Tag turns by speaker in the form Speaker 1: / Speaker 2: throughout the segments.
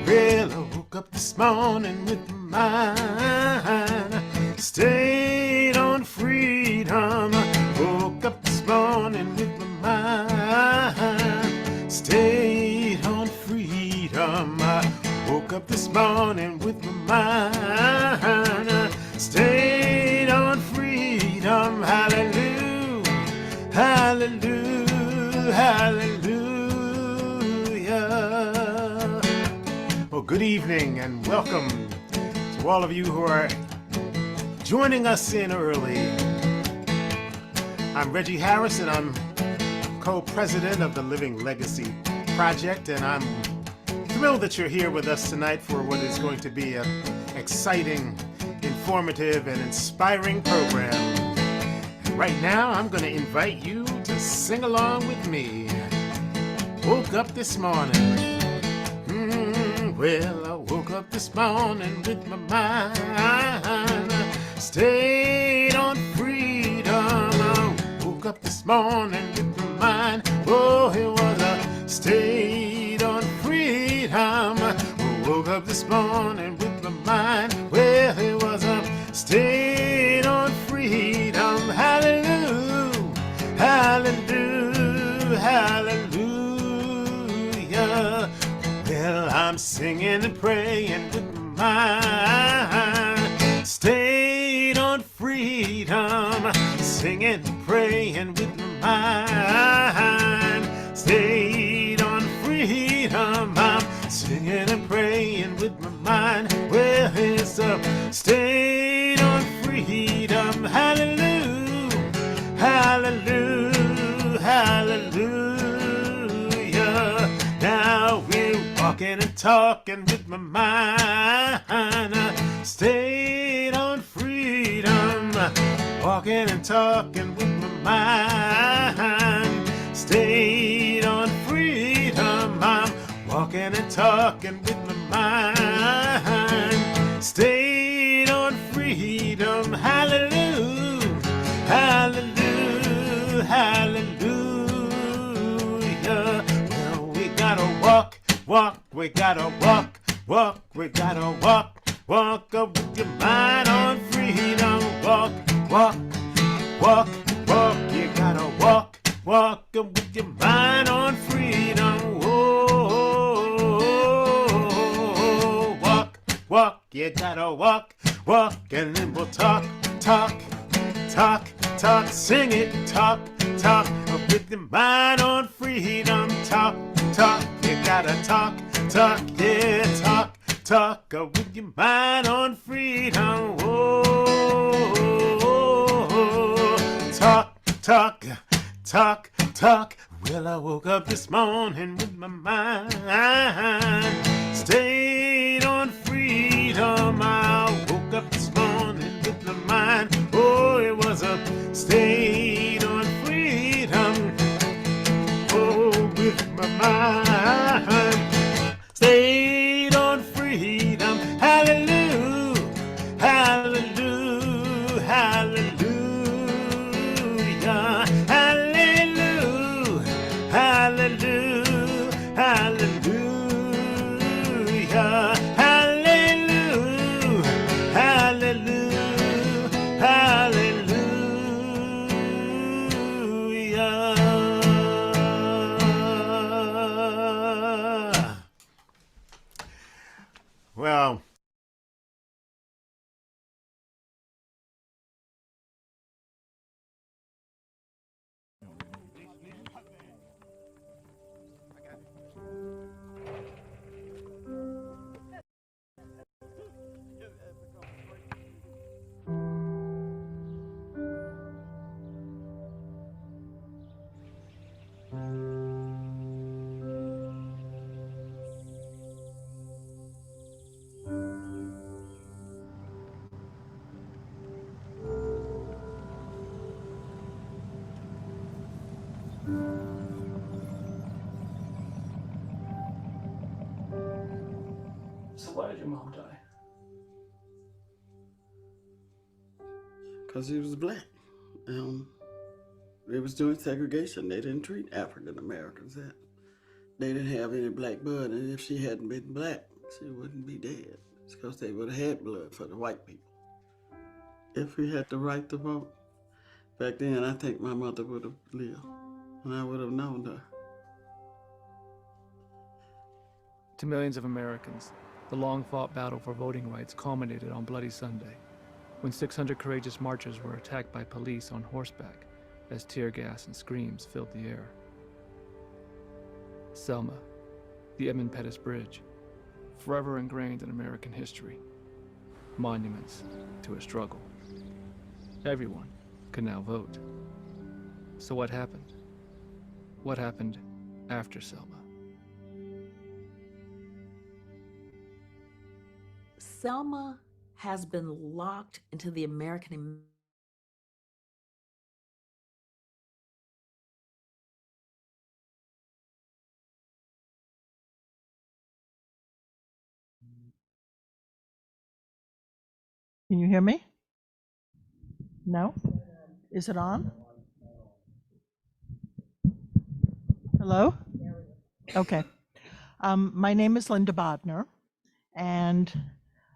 Speaker 1: Well, I woke up this morning with my mind stayed on freedom. Woke up this morning with my mind stayed on freedom. I woke up this morning with my mind stayed on freedom. Hallelujah, hallelujah, hallelujah. Well, good evening and welcome to all of you who are joining us in early. I'm Reggie Harris and I'm co-president of the Living Legacy Project, and I'm thrilled that you're here with us tonight for what is going to be an exciting, informative, and inspiring program. And right now, I'm going to invite you to sing along with me. Woke up this morning. Well, I woke up this morning with my mind stayed on freedom. I woke up this morning with my mind. Oh, it was a stayed on freedom. I woke up this morning with my mind. Well, it was a stayed on freedom. Hallelujah, hallelujah, hallelujah. Well, I'm singing and praying with my mind stayed on freedom. Singing and praying with my mind stayed on freedom. I'm singing and praying with my mind. Well, it's a stayed on freedom. Hallelujah, hallelujah, hallelujah. Now we're walking and talking with my mind stayed on freedom. Walking and talking with my mind stayed on freedom. I'm walking and talking with my mind stayed on freedom. Hallelujah, hallelujah, hallelujah. Well, we gotta walk, we gotta walk, we gotta walk up with your mind on freedom. Walk, you gotta walk up with your mind on freedom. Whoa, walk, you gotta walk, and then we'll talk, sing it, talk, with your mind on freedom. Talk, you gotta talk, yeah, talk with your mind on freedom. Whoa, talk. Well, I woke up this morning with my mind stayed on freedom. I woke up this morning with my mind. Oh, it was a stayed on freedom. Oh, with my mind stayed on freedom. Hallelujah, hallelujah, hallelujah, hallelujah, hallelujah, hallelujah, hallelujah, hallelujah, hallelujah. Well,
Speaker 2: So why did your mom die?
Speaker 3: Because he was black. They was doing segregation. They didn't treat African Americans that. They didn't have any black blood, and if she hadn't been black, she wouldn't be dead. It's because they would have had blood for the white people. If we had the right to vote back then, I think my mother would have lived, and I would have known her.
Speaker 2: To millions of Americans, the long-fought battle for voting rights culminated on Bloody Sunday, when 600 courageous marchers were attacked by police on horseback as tear gas and screams filled the air. Selma, the Edmund Pettus Bridge, forever ingrained in American history, monuments to a struggle. Everyone could now vote. So what happened? What happened after Selma?
Speaker 4: Selma has been locked into the American
Speaker 5: Can you hear me? No? Is it on? Hello? Okay. My name is Linda Bodner, and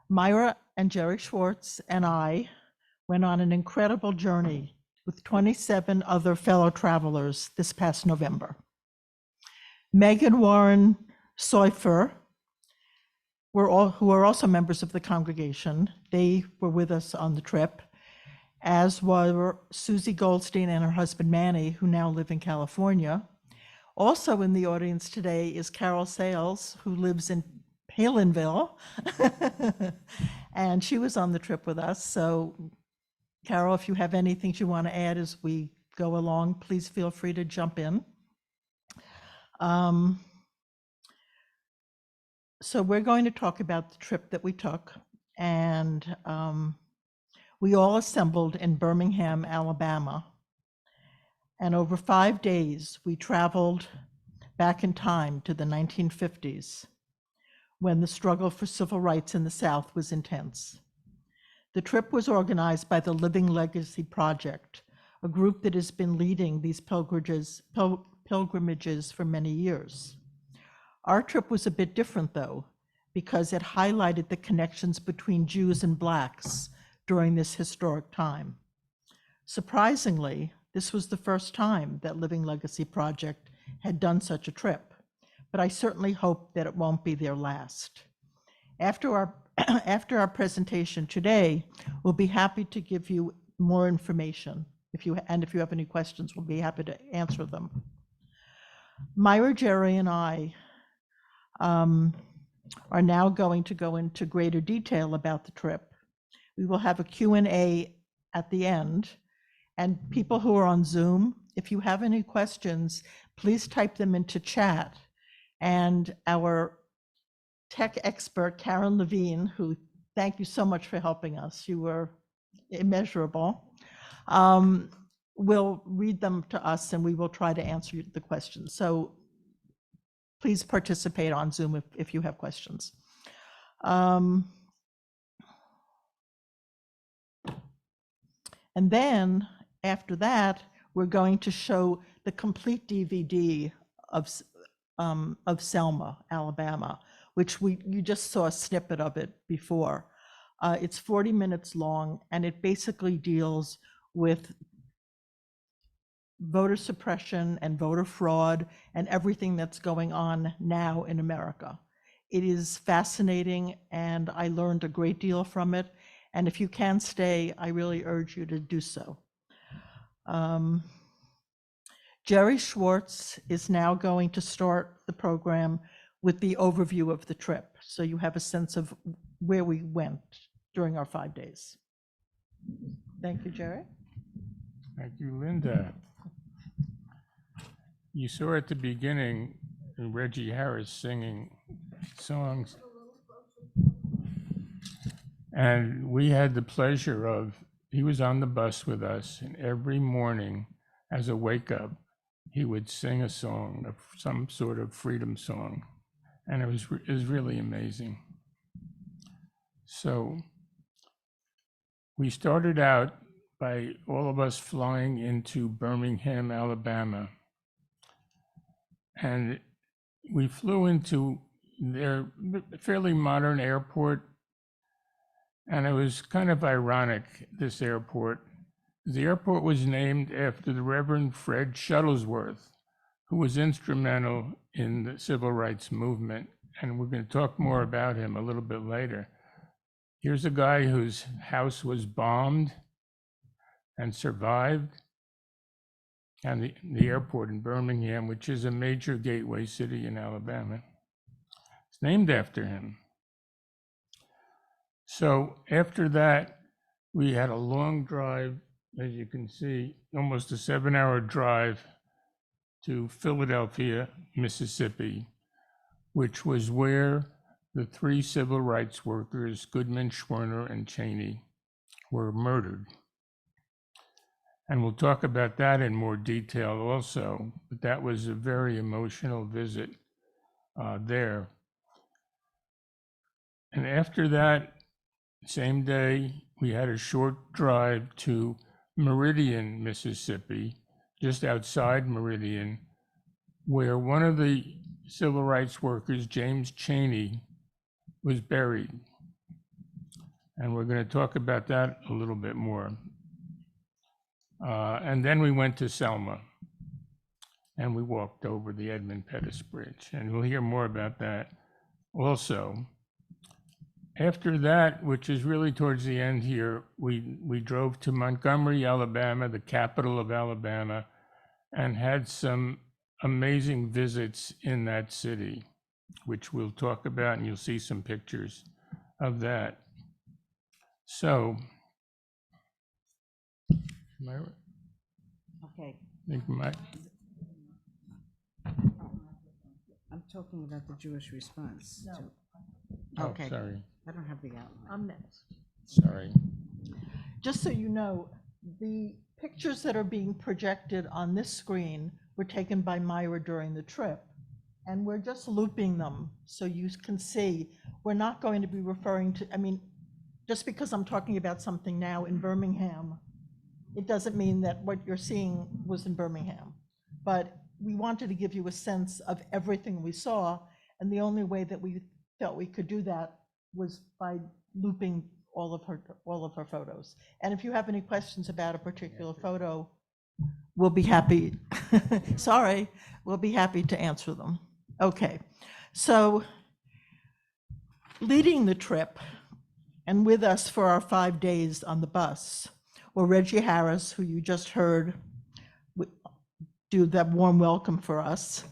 Speaker 5: Myra and Jerry Schwartz and I went on an incredible journey with 27 other fellow travelers this past November. Megan Warren Seufer, who are also members of the congregation, they were with us on the trip, as were Susie Goldstein and her husband Manny, who now live in California. Also in the audience today is Carol Sales, who lives in Palinville, and she was on the trip with us. So Carol, if you have anything you want to add as we go along, please feel free to jump in. So we're going to talk about the trip that we took, and we all assembled in Birmingham, Alabama. And over 5 days, we traveled back in time to the 1950s, when the struggle for civil rights in the South was intense. The trip was organized by the Living Legacy Project, a group that has been leading these pilgrimages for many years. Our trip was a bit different, though, because it highlighted the connections between Jews and Blacks during this historic time. Surprisingly, this was the first time that Living Legacy Project had done such a trip, but I certainly hope that it won't be their last. After our presentation today, we'll be happy to give you more information. If you have any questions, we'll be happy to answer them. Myra, Jerry, and I are now going to go into greater detail about the trip. We will have a Q&A at the end, and people who are on Zoom, if you have any questions, please type them into chat. And our tech expert, Karen Levine, who, thank you so much for helping us, you were immeasurable, will read them to us and we will try to answer the questions. So please participate on Zoom if you have questions. And then after that, we're going to show the complete DVD of Selma, Alabama, which you just saw a snippet of it before. It's 40 minutes long, and it basically deals with voter suppression and voter fraud and everything that's going on now in America. It is fascinating, and I learned a great deal from it. And if you can stay, I really urge you to do so. Jerry Schwartz is now going to start the program with the overview of the trip, so you have a sense of where we went during our 5 days. Thank you, Jerry.
Speaker 6: Thank you, Linda. You saw at the beginning Reggie Harris singing songs. And we had the pleasure of, he was on the bus with us, and every morning as a wake up, he would sing a song, some sort of freedom song. And it was really amazing. So we started out by all of us flying into Birmingham, Alabama. And we flew into they're a fairly modern airport. And it was kind of ironic, this airport. The airport was named after the Reverend Fred Shuttlesworth, who was instrumental in the civil rights movement. And we're going to talk more about him a little bit later. Here's a guy whose house was bombed and survived, and the airport in Birmingham, which is a major gateway city in Alabama. It's named after him. So after that, we had a long drive, as you can see, almost a 7-hour drive to Philadelphia, Mississippi, which was where the 3 civil rights workers, Goodman, Schwerner, and Chaney, were murdered. And we'll talk about that in more detail also, but that was a very emotional visit there. And after that, same day, we had a short drive to Meridian, Mississippi, just outside Meridian, where one of the civil rights workers, James Chaney, was buried. And we're going to talk about that a little bit more. And then we went to Selma, and we walked over the Edmund Pettus Bridge, and we'll hear more about that also. After that, which is really towards the end here, we drove to Montgomery, Alabama, the capital of Alabama, and had some amazing visits in that city, which we'll talk about, and you'll see some pictures of that. So, Myra,
Speaker 7: Okay,
Speaker 6: I think
Speaker 7: I'm talking about the Jewish response.
Speaker 5: No.
Speaker 6: oh,
Speaker 7: Okay.
Speaker 6: sorry,
Speaker 7: I don't have the outline.
Speaker 5: I'm next.
Speaker 6: sorry.
Speaker 5: Just so you know, the pictures that are being projected on this screen were taken by Myra during the trip. And we're just looping them so you can see. We're not going to be referring to, I mean, just because I'm talking about something now in Birmingham, it doesn't mean that what you're seeing was in Birmingham. But we wanted to give you a sense of everything we saw. And the only way that we felt we could do that was by looping all of her photos. And if you have any questions about a particular photo, we'll be happy, sorry, we'll be happy to answer them. Okay, so leading the trip and with us for our 5 days on the bus were Reggie Harris, who you just heard do that warm welcome for us,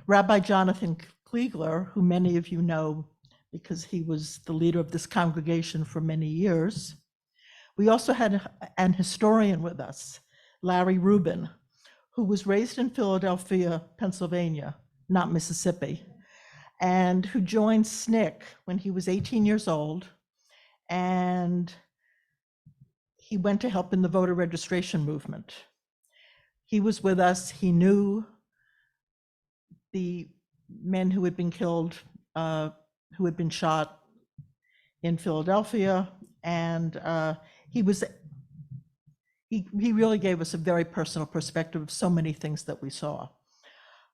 Speaker 5: Rabbi Jonathan Kliegler, who many of you know because he was the leader of this congregation for many years. We also had an historian with us, Larry Rubin, who was raised in Philadelphia, Pennsylvania, not Mississippi, and who joined SNCC when he was 18 years old. And he went to help in the voter registration movement. He was with us. He knew the men who had been killed, who had been shot in Philadelphia, and he really gave us a very personal perspective of so many things that we saw.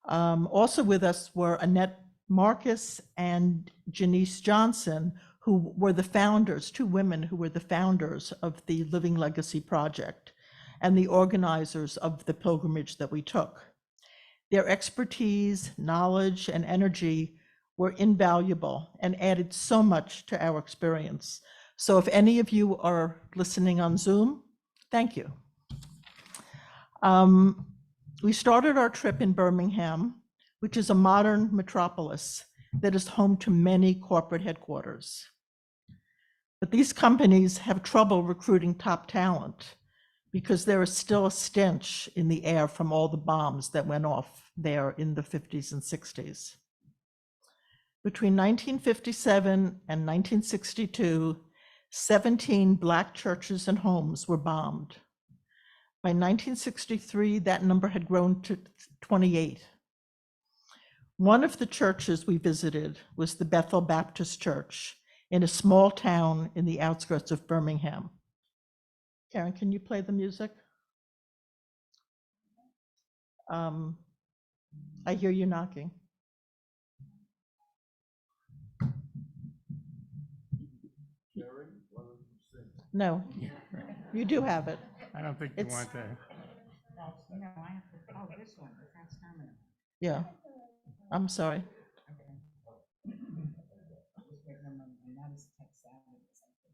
Speaker 5: Also with us were Annette Marcus and Janice Johnson, who were the founders, 2 women who were the founders of the Living Legacy Project and the organizers of the pilgrimage that we took. Their expertise, knowledge, and energy were invaluable and added so much to our experience. So if any of you are listening on Zoom, thank you. We started our trip in Birmingham, which is a modern metropolis that is home to many corporate headquarters. But these companies have trouble recruiting top talent because there is still a stench in the air from all the bombs that went off there in the 50s and 60s. Between 1957 and 1962, 17 Black churches and homes were bombed. By 1963, that number had grown to 28. One of the churches we visited was the Bethel Baptist Church in a small town in the outskirts of Birmingham. Karen, can you play the music? I hear you knocking. No, you do have it.
Speaker 6: I don't think you
Speaker 5: It's-
Speaker 6: want that.
Speaker 7: No, I have to, oh, this one, the Trans Terminal.
Speaker 5: Yeah, I'm sorry.
Speaker 7: Okay. Just wait, no, that is text Saturday or something.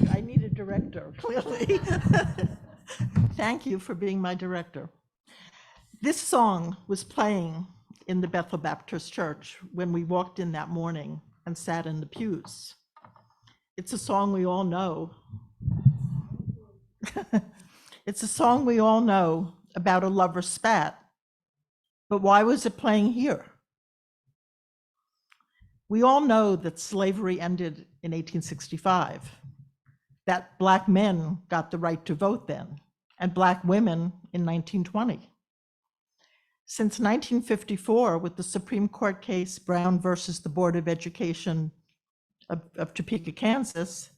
Speaker 5: I need a director, clearly. Thank you for being my director. This song was playing in the Bethel Baptist Church when we walked in that morning and sat in the pews. It's a song we all know. It's a song we all know about a lover's spat. But why was it playing here? We all know that slavery ended in 1865, that Black men got the right to vote then, and Black women in 1920. Since 1954, with the Supreme Court case Brown versus the Board of Education of Topeka, Kansas,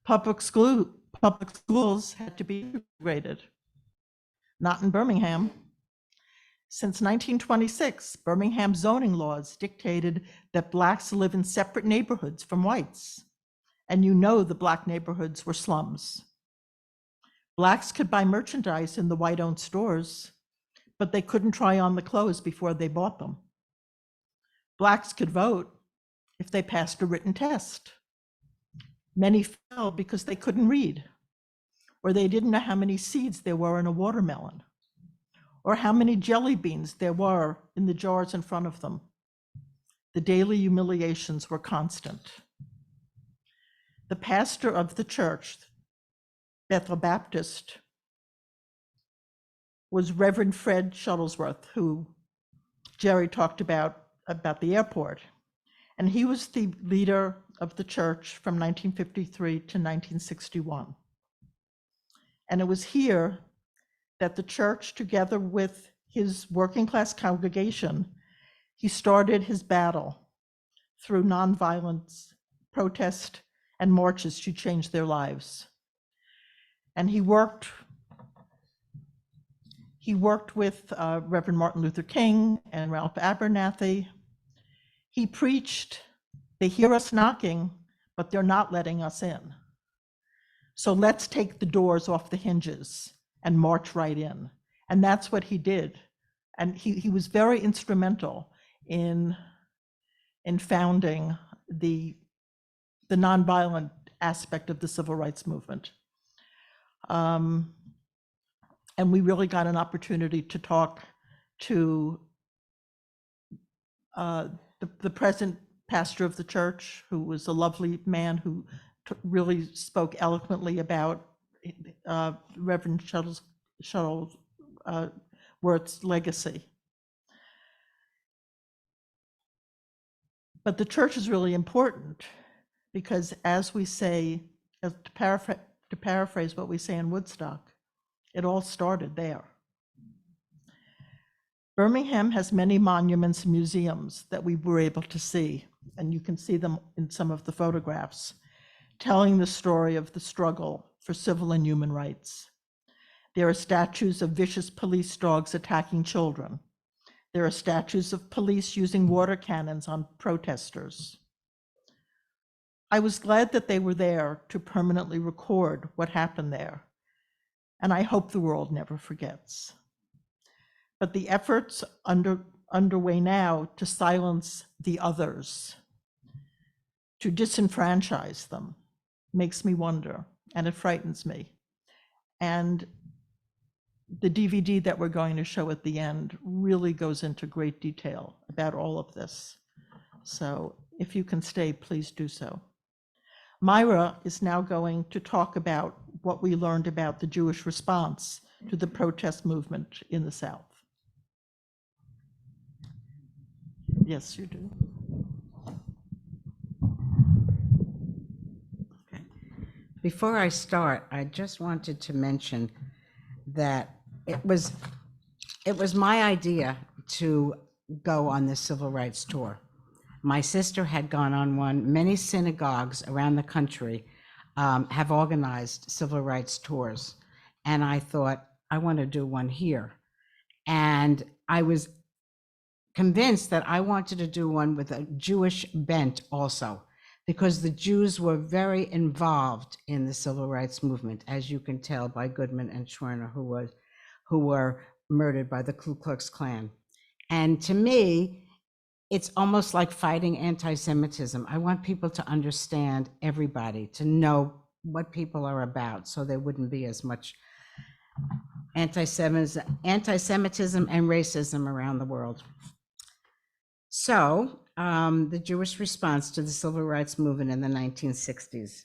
Speaker 5: public schools had to be integrated. Not in Birmingham. Since 1926, Birmingham zoning laws dictated that Blacks live in separate neighborhoods from whites. And you know the Black neighborhoods were slums. Blacks could buy merchandise in the white-owned stores, but they couldn't try on the clothes before they bought them. Blacks could vote if they passed a written test. Many failed because they couldn't read, or they didn't know how many seeds there were in a watermelon, or how many jelly beans there were in the jars in front of them. The daily humiliations were constant. The pastor of the church, Bethel Baptist, was Reverend Fred Shuttlesworth, who Jerry talked about the airport. And he was the leader of the church from 1953 to 1961. And it was here that the church, together with his working class congregation, he started his battle through nonviolence, protest, and marches to change their lives. And he worked with Reverend Martin Luther King and Ralph Abernathy. He preached, "They hear us knocking, but they're not letting us in. So let's take the doors off the hinges and march right in." And that's what he did. And he was very instrumental in founding the nonviolent aspect of the civil rights movement. And we really got an opportunity to talk to the present pastor of the church, who was a lovely man who really spoke eloquently about Reverend Shuttlesworth's legacy. But the church is really important because, as we say, to paraphrase what we say in Woodstock, it all started there. Birmingham has many monuments and museums that we were able to see, and you can see them in some of the photographs, telling the story of the struggle for civil and human rights. There are statues of vicious police dogs attacking children. There are statues of police using water cannons on protesters. I was glad that they were there to permanently record what happened there, and I hope the world never forgets. But the efforts underway now to silence the others, to disenfranchise them, makes me wonder, and it frightens me. And the DVD that we're going to show at the end really goes into great detail about all of this. So if you can stay, please do so. Myra is now going to talk about what we learned about the Jewish response to the protest movement in the South. Yes, you do.
Speaker 7: Before I start, I just wanted to mention that it was my idea to go on this civil rights tour. My sister had gone on one. Many synagogues around the country have organized civil rights tours. And I thought, I want to do one here. And I was convinced that I wanted to do one with a Jewish bent also, because the Jews were very involved in the civil rights movement, as you can tell by Goodman and Schwerner, who were murdered by the Ku Klux Klan. And to me, it's almost like fighting anti-Semitism. I want people to understand everybody, to know what people are about, so there wouldn't be as much anti-Semitism and racism around the world. So the Jewish response to the civil rights movement in the 1960s.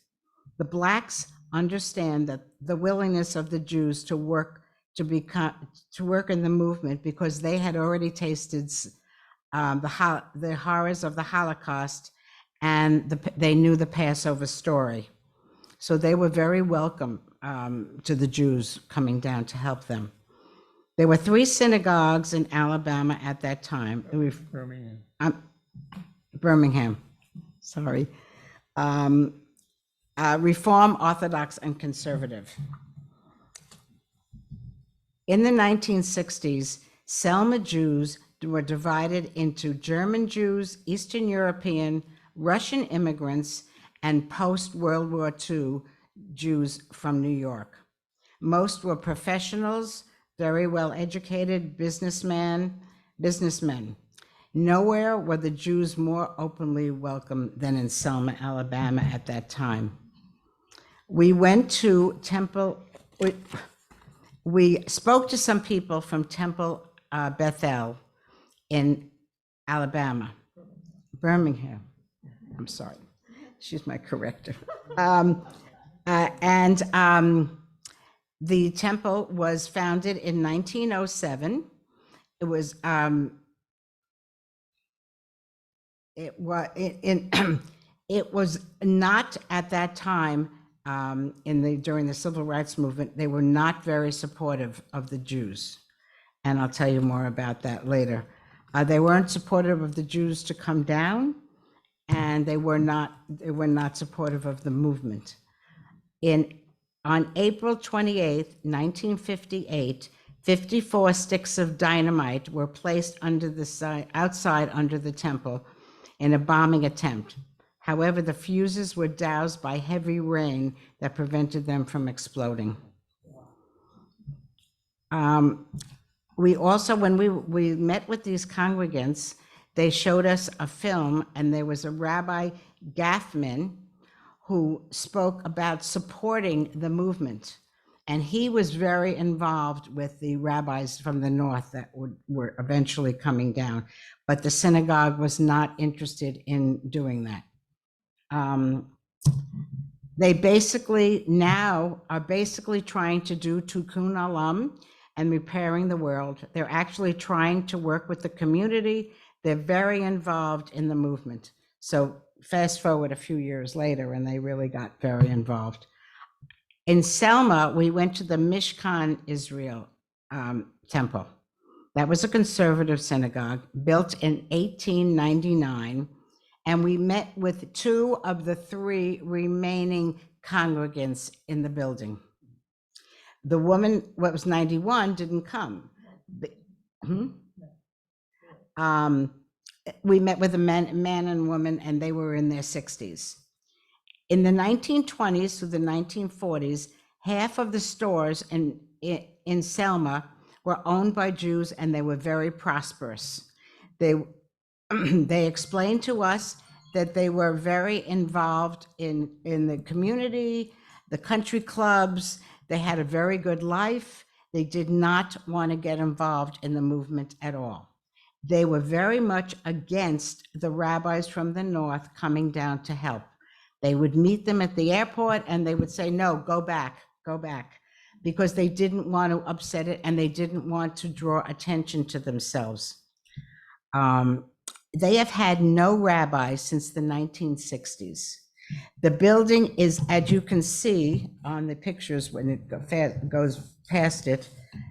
Speaker 7: The Blacks understand that the willingness of the Jews to work in the movement, because they had already tasted the horrors of the Holocaust, and they knew the Passover story. So they were very welcome to the Jews coming down to help them. There were 3 synagogues in Alabama at that time. Birmingham, sorry. Reform, Orthodox, and Conservative. In the 1960s, Selma Jews were divided into German Jews, Eastern European, Russian immigrants, and post-World War II Jews from New York. Most were professionals, very well-educated businessmen. Nowhere were the Jews more openly welcome than in Selma, Alabama at that time. We went to Temple, we spoke to some people from Temple Bethel in Alabama, Birmingham. I'm sorry, she's my corrector. The temple was founded in 1907. It was it was not at that time during the civil rights movement. They were not very supportive of the Jews, and I'll tell you more about that later. They weren't supportive of the Jews to come down, and they were not supportive of the movement. On April 28, 1958, 54 sticks of dynamite were placed outside under the temple in a bombing attempt. However, the fuses were doused by heavy rain that prevented them from exploding. We also, when we met with these congregants, they showed us a film, and there was a Rabbi Gaffman who spoke about supporting the movement. And he was very involved with the rabbis from the north that were eventually coming down, but the synagogue was not interested in doing that. They now are trying to do Tikkun Olam and repairing the world. They're actually trying to work with the community. They're very involved in the movement. So fast forward a few years later, and they really got very involved. In Selma, we went to the Mishkan Israel temple. That was a conservative synagogue built in 1899. And we met with 2 of the 3 remaining congregants in the building. The woman, what was 91, didn't come. We met with a man and woman, and they were in their 60s. In the 1920s through the 1940s, half of the stores in Selma were owned by Jews, and they were very prosperous. They explained to us that they were very involved in the community, the country clubs. They had a very good life. They did not want to get involved in the movement at all. They were very much against the rabbis from the north coming down to help. They would meet them at the airport, and they would say, no, go back, because they didn't want to upset it, and they didn't want to draw attention to themselves. They have had no rabbis since the 1960s. The building is, as you can see on the pictures when it goes past it,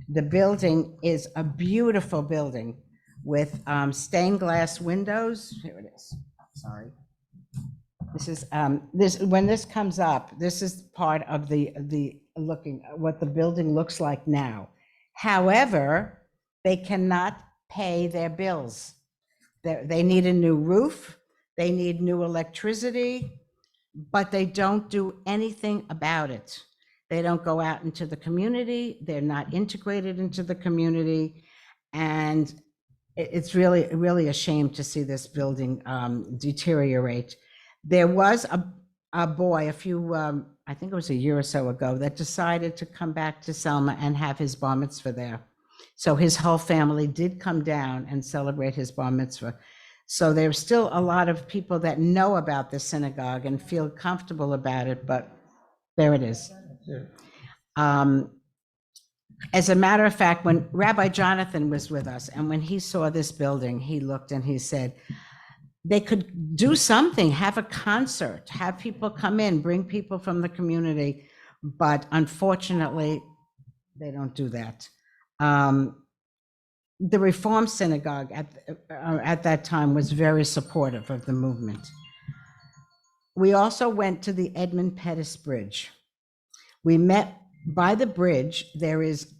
Speaker 7: the building is a beautiful building with stained glass windows. Here it is. Sorry. This is when this comes up, this is part of the looking what the building looks like now. However, they cannot pay their bills. They need a new roof, they need new electricity, but they don't do anything about it. They don't go out into the community, they're not integrated into the community, and it's really a shame to see this building deteriorate. There was a boy I think it was a year or so ago, that decided to come back to Selma and have his bar mitzvah there. So his whole family did come down and celebrate his bar mitzvah. So there's still a lot of people that know about the synagogue and feel comfortable about it, but there it is. As a matter of fact, when Rabbi Jonathan was with us and when he saw this building, he looked and he said, they could do something, have a concert, have people come in, bring people from the community, but unfortunately, they don't do that. The Reform Synagogue at that time was very supportive of the movement. We also went to the Edmund Pettus Bridge. We met by the bridge. There is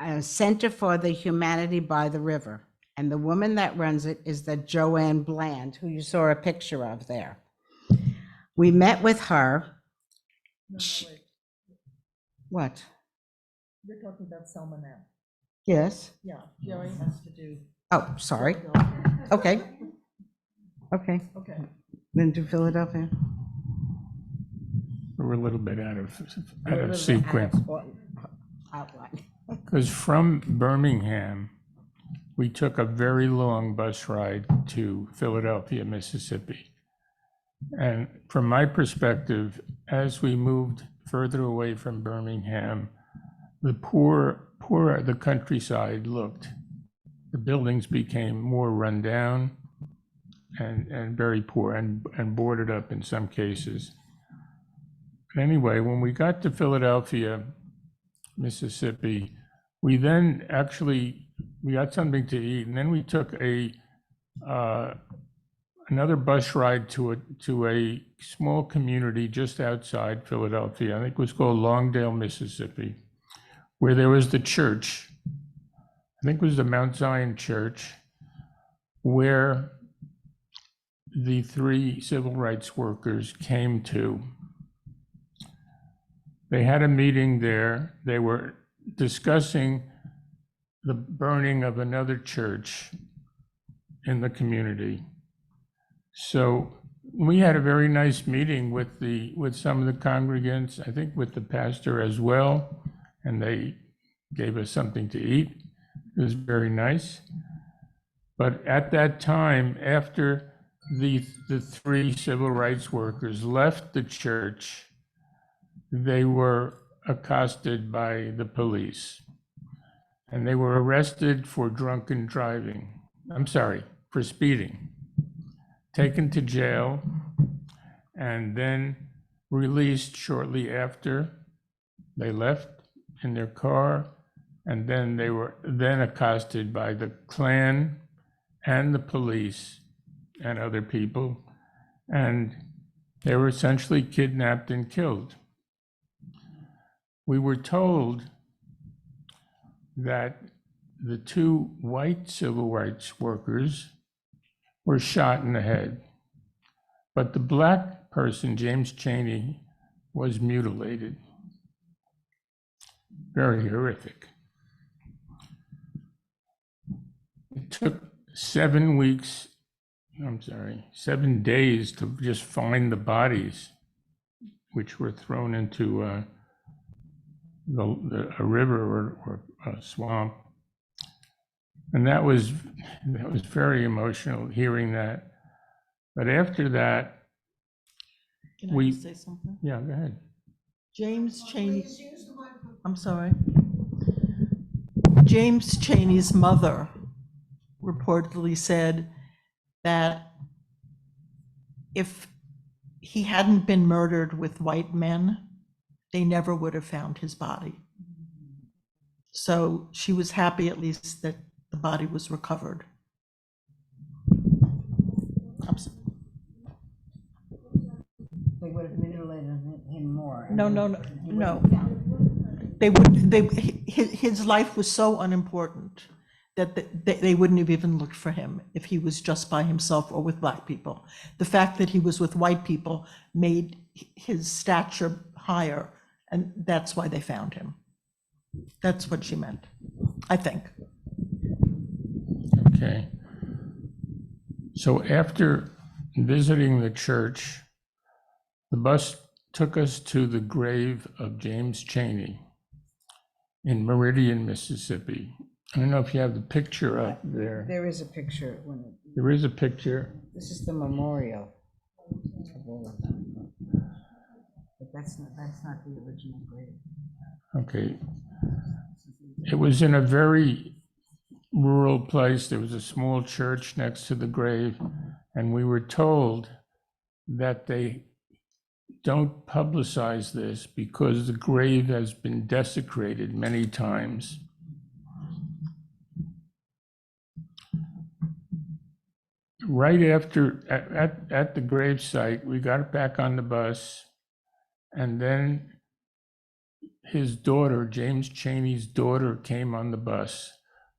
Speaker 7: a Center for the Humanity by the River. And the woman that runs it is the Joanne Bland, who you saw a picture of there. We met with her. What?
Speaker 5: You're talking about Selma now.
Speaker 7: Yes.
Speaker 5: Yeah, Jerry has to do.
Speaker 7: Oh, sorry. Okay. Okay.
Speaker 5: Okay.
Speaker 7: Then to Philadelphia.
Speaker 6: We're a little bit out of sequence.
Speaker 7: Outline.
Speaker 6: Because from Birmingham, we took a very long bus ride to Philadelphia, Mississippi. And from my perspective, as we moved further away from Birmingham, the poorer the countryside looked. The buildings became more run down and very poor and boarded up in some cases. Anyway, when we got to Philadelphia, Mississippi, we then we got something to eat, and then we took another bus ride to a small community just outside Philadelphia. I think it was called Longdale, Mississippi, where there was the church. I think it was the Mount Zion Church, where the 3 civil rights workers came to. They had a meeting there. They were discussing the burning of another church in the community. So we had a very nice meeting with some of the congregants, I think with the pastor as well, and they gave us something to eat. It was very nice. But at that time, after the 3 civil rights workers left the church, they were accosted by the police, and they were arrested for drunken driving. I'm sorry, for speeding, taken to jail, and then released shortly after. They left in their car, and then they were then accosted by the Klan and the police and other people, and they were essentially kidnapped and killed. We were told that the 2 white civil rights workers were shot in the head, but the black person, James Chaney, was mutilated. Very horrific. It took 7 days to just find the bodies, which were thrown into a river or a swamp. And that was very emotional hearing that. But after that,
Speaker 5: Can I just say something?
Speaker 6: Yeah, go ahead.
Speaker 5: James Chaney, I'm sorry. James Chaney's mother reportedly said that if he hadn't been murdered with white men, they never would have found his body. So she was happy at least that the body was recovered.
Speaker 7: They would have mutilated him more.
Speaker 5: No. They would. His life was so unimportant that they wouldn't have even looked for him if he was just by himself or with black people. The fact that he was with white people made his stature higher, and that's why they found him. That's what she meant, I think.
Speaker 6: Okay. So after visiting the church, the bus took us to the grave of James Chaney in Meridian, Mississippi. I don't know if you have the picture up there.
Speaker 7: There is a picture.
Speaker 6: There is a picture.
Speaker 7: This is the memorial of all of them. But that's not the original grave.
Speaker 6: Okay. It was in a very rural place. There was a small church next to the grave, and we were told that they don't publicize this because the grave has been desecrated many times. Right after, at the gravesite, we got back on the bus, and then his daughter, James Chaney's daughter, came on the bus,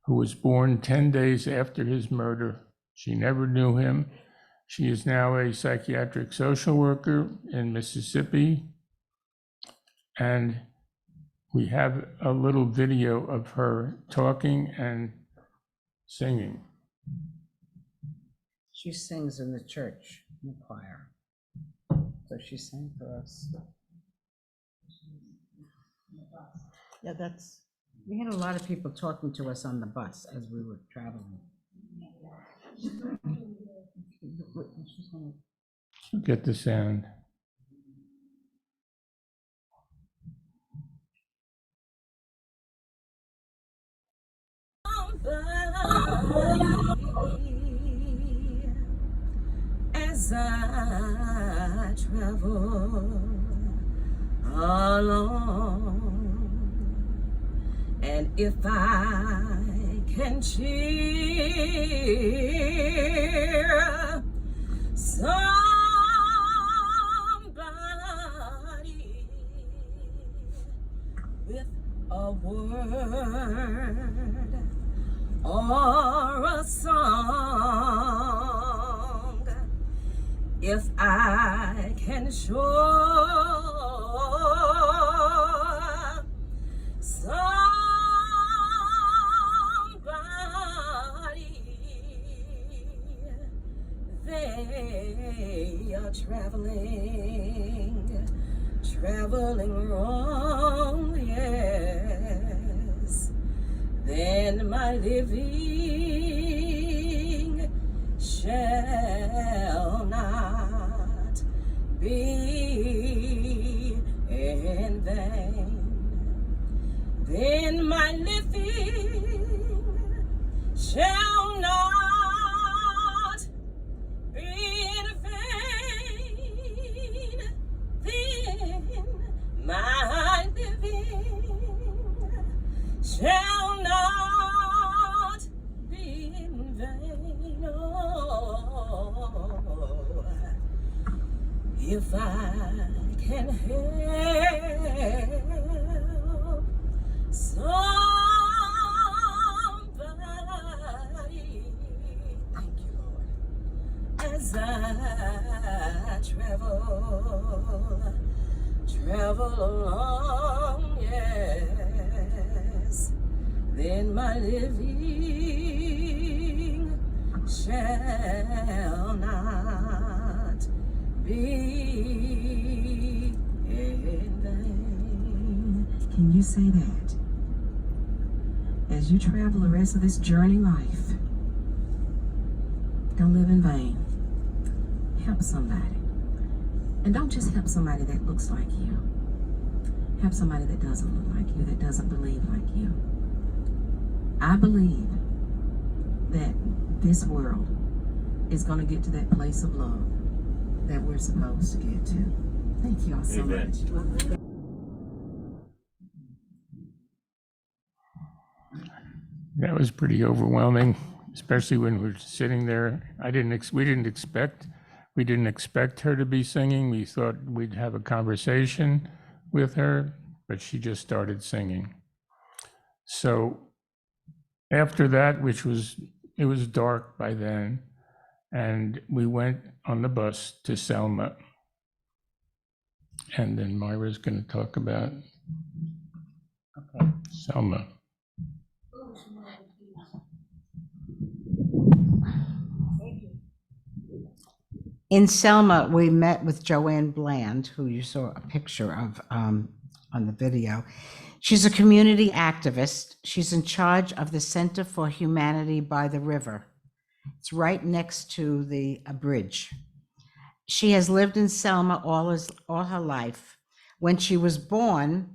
Speaker 6: who was born 10 days after his murder. She never knew him. She is now a psychiatric social worker in Mississippi. And we have a little video of her talking and singing.
Speaker 7: She sings in the church, in the choir. So she sang for us.
Speaker 5: Yeah, that's.
Speaker 7: We had a lot of people talking to us on the bus as we were traveling.
Speaker 6: Get the sound.
Speaker 8: As I travel along, and if I can cheer somebody with a word or a song, if I can show somebody they are traveling wrong, yes, then my living shall not be in vain. Then my living shall not be in vain. Then my living shall not be in vain. Oh, if I can help somebody, thank you, Lord, as I travel along, yes, then my living shall not be in vain. Can you say that? As you travel the rest of this journey life, don't live in vain. Help somebody. And don't just help somebody that looks like you. Help somebody that doesn't look like you, that doesn't believe like you. I believe that this world is going to get to that place of love that we're supposed to get to. Thank you all so much.
Speaker 6: That was pretty overwhelming, especially when we're sitting there. We didn't expect her to be singing. We thought we'd have a conversation with her, but she just started singing. So after that, it was dark by then, and we went on the bus to Selma. And then Myra's going to talk about Selma.
Speaker 7: In Selma, we met with Joanne Bland, who you saw a picture of on the video. She's a community activist. She's in charge of the Center for Humanity by the River. It's right next to the bridge. She has lived in Selma all her life. When she was born,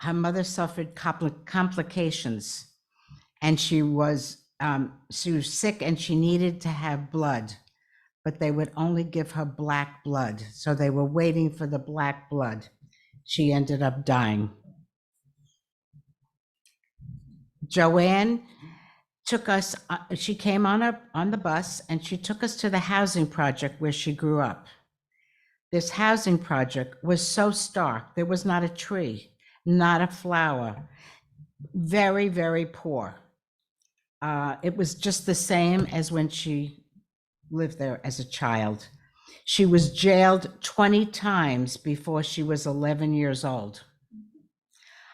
Speaker 7: her mother suffered complications, and she was sick and she needed to have blood, but they would only give her black blood. So they were waiting for the black blood. She ended up dying. Joanne took us, she came on the bus and she took us to the housing project where she grew up. This housing project was so stark. There was not a tree, not a flower, very, very poor. It was just the same as when she lived there as a child. She was jailed 20 times before she was 11 years old.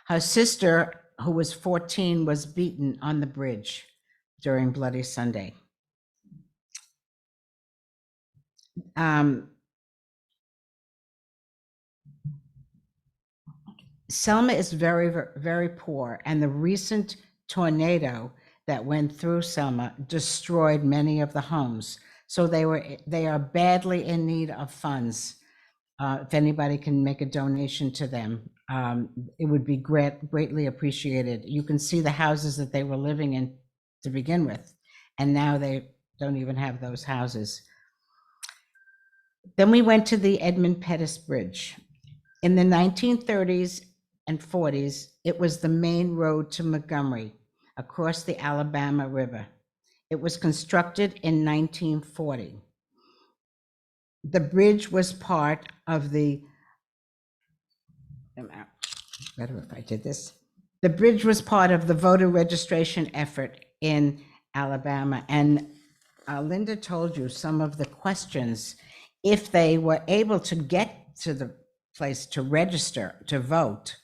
Speaker 7: Her sister, who was 14, was beaten on the bridge during Bloody Sunday. Selma is very, very poor, and the recent tornado that went through Selma destroyed many of the homes. So they are badly in need of funds. If anybody can make a donation to them, it would be greatly appreciated. You can see the houses that they were living in to begin with, and now they don't even have those houses. Then we went to the Edmund Pettus Bridge. In the 1930s and 40s, it was the main road to Montgomery across the Alabama River. It was constructed in 1940. The bridge was part of the, better if I did this. The bridge was part of the voter registration effort in Alabama. And Linda told you some of the questions. If they were able to get to the place to register, to vote,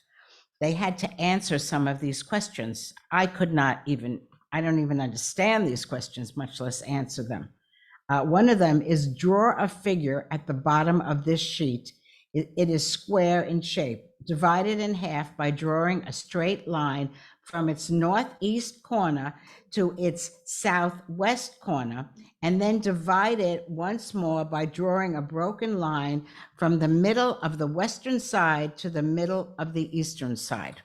Speaker 7: they had to answer some of these questions. I don't even understand these questions, much less answer them. One of them is draw a figure at the bottom of this sheet. It is square in shape, divided in half by drawing a straight line from its northeast corner to its southwest corner, and then divide it once more by drawing a broken line from the middle of the western side to the middle of the eastern side.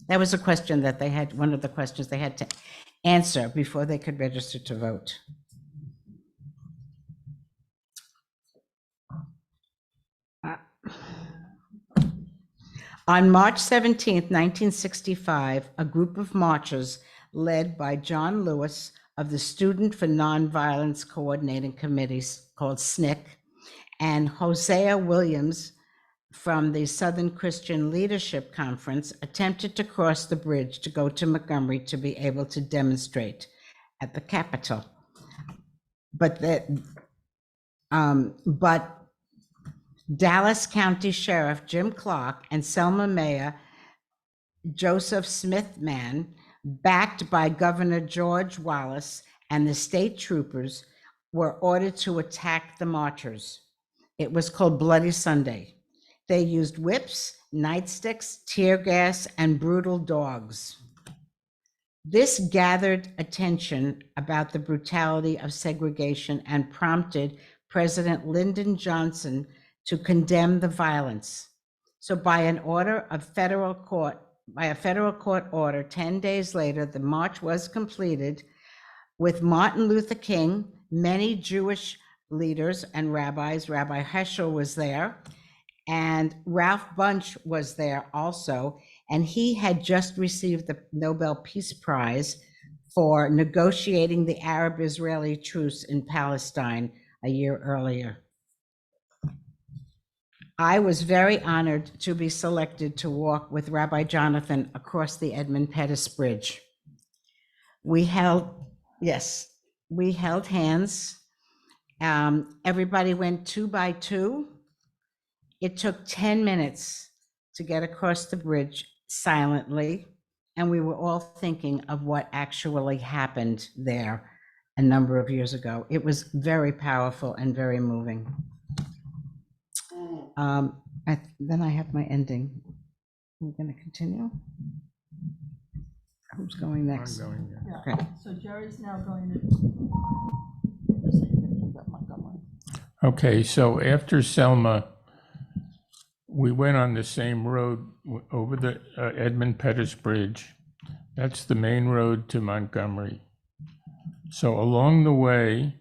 Speaker 7: That was a question that they had, one of the questions they had to answer before they could register to vote. On March 17th, 1965, a group of marchers led by John Lewis of the Student for Nonviolence Coordinating Committee, called SNCC, and Hosea Williams from the Southern Christian Leadership Conference attempted to cross the bridge to go to Montgomery to be able to demonstrate at the Capitol. But Dallas County Sheriff Jim Clark and Selma Mayor Joseph Smithman, backed by Governor George Wallace and the state troopers, were ordered to attack the marchers. It was called Bloody Sunday. They used whips, nightsticks, tear gas, and brutal dogs. This gathered attention about the brutality of segregation and prompted President Lyndon Johnson to condemn the violence. So by a federal court order, 10 days later, the march was completed with Martin Luther King, many Jewish leaders and rabbis. Rabbi Heschel was there, and Ralph Bunche was there also. And he had just received the Nobel Peace Prize for negotiating the Arab-Israeli truce in Palestine a year earlier. I was very honored to be selected to walk with Rabbi Jonathan across the Edmund Pettus Bridge. We held hands. Everybody went 2 by 2. It took 10 minutes to get across the bridge silently, and we were all thinking of what actually happened there a number of years ago. It was very powerful and very moving. Then I have my ending. We're going to continue. Who's going next?
Speaker 6: I'm going there.
Speaker 5: Yeah.
Speaker 7: Okay.
Speaker 5: So Jerry's now going to. Montgomery.
Speaker 6: Okay, so after Selma, we went on the same road over the Edmund Pettus Bridge. That's the main road to Montgomery. So along the way,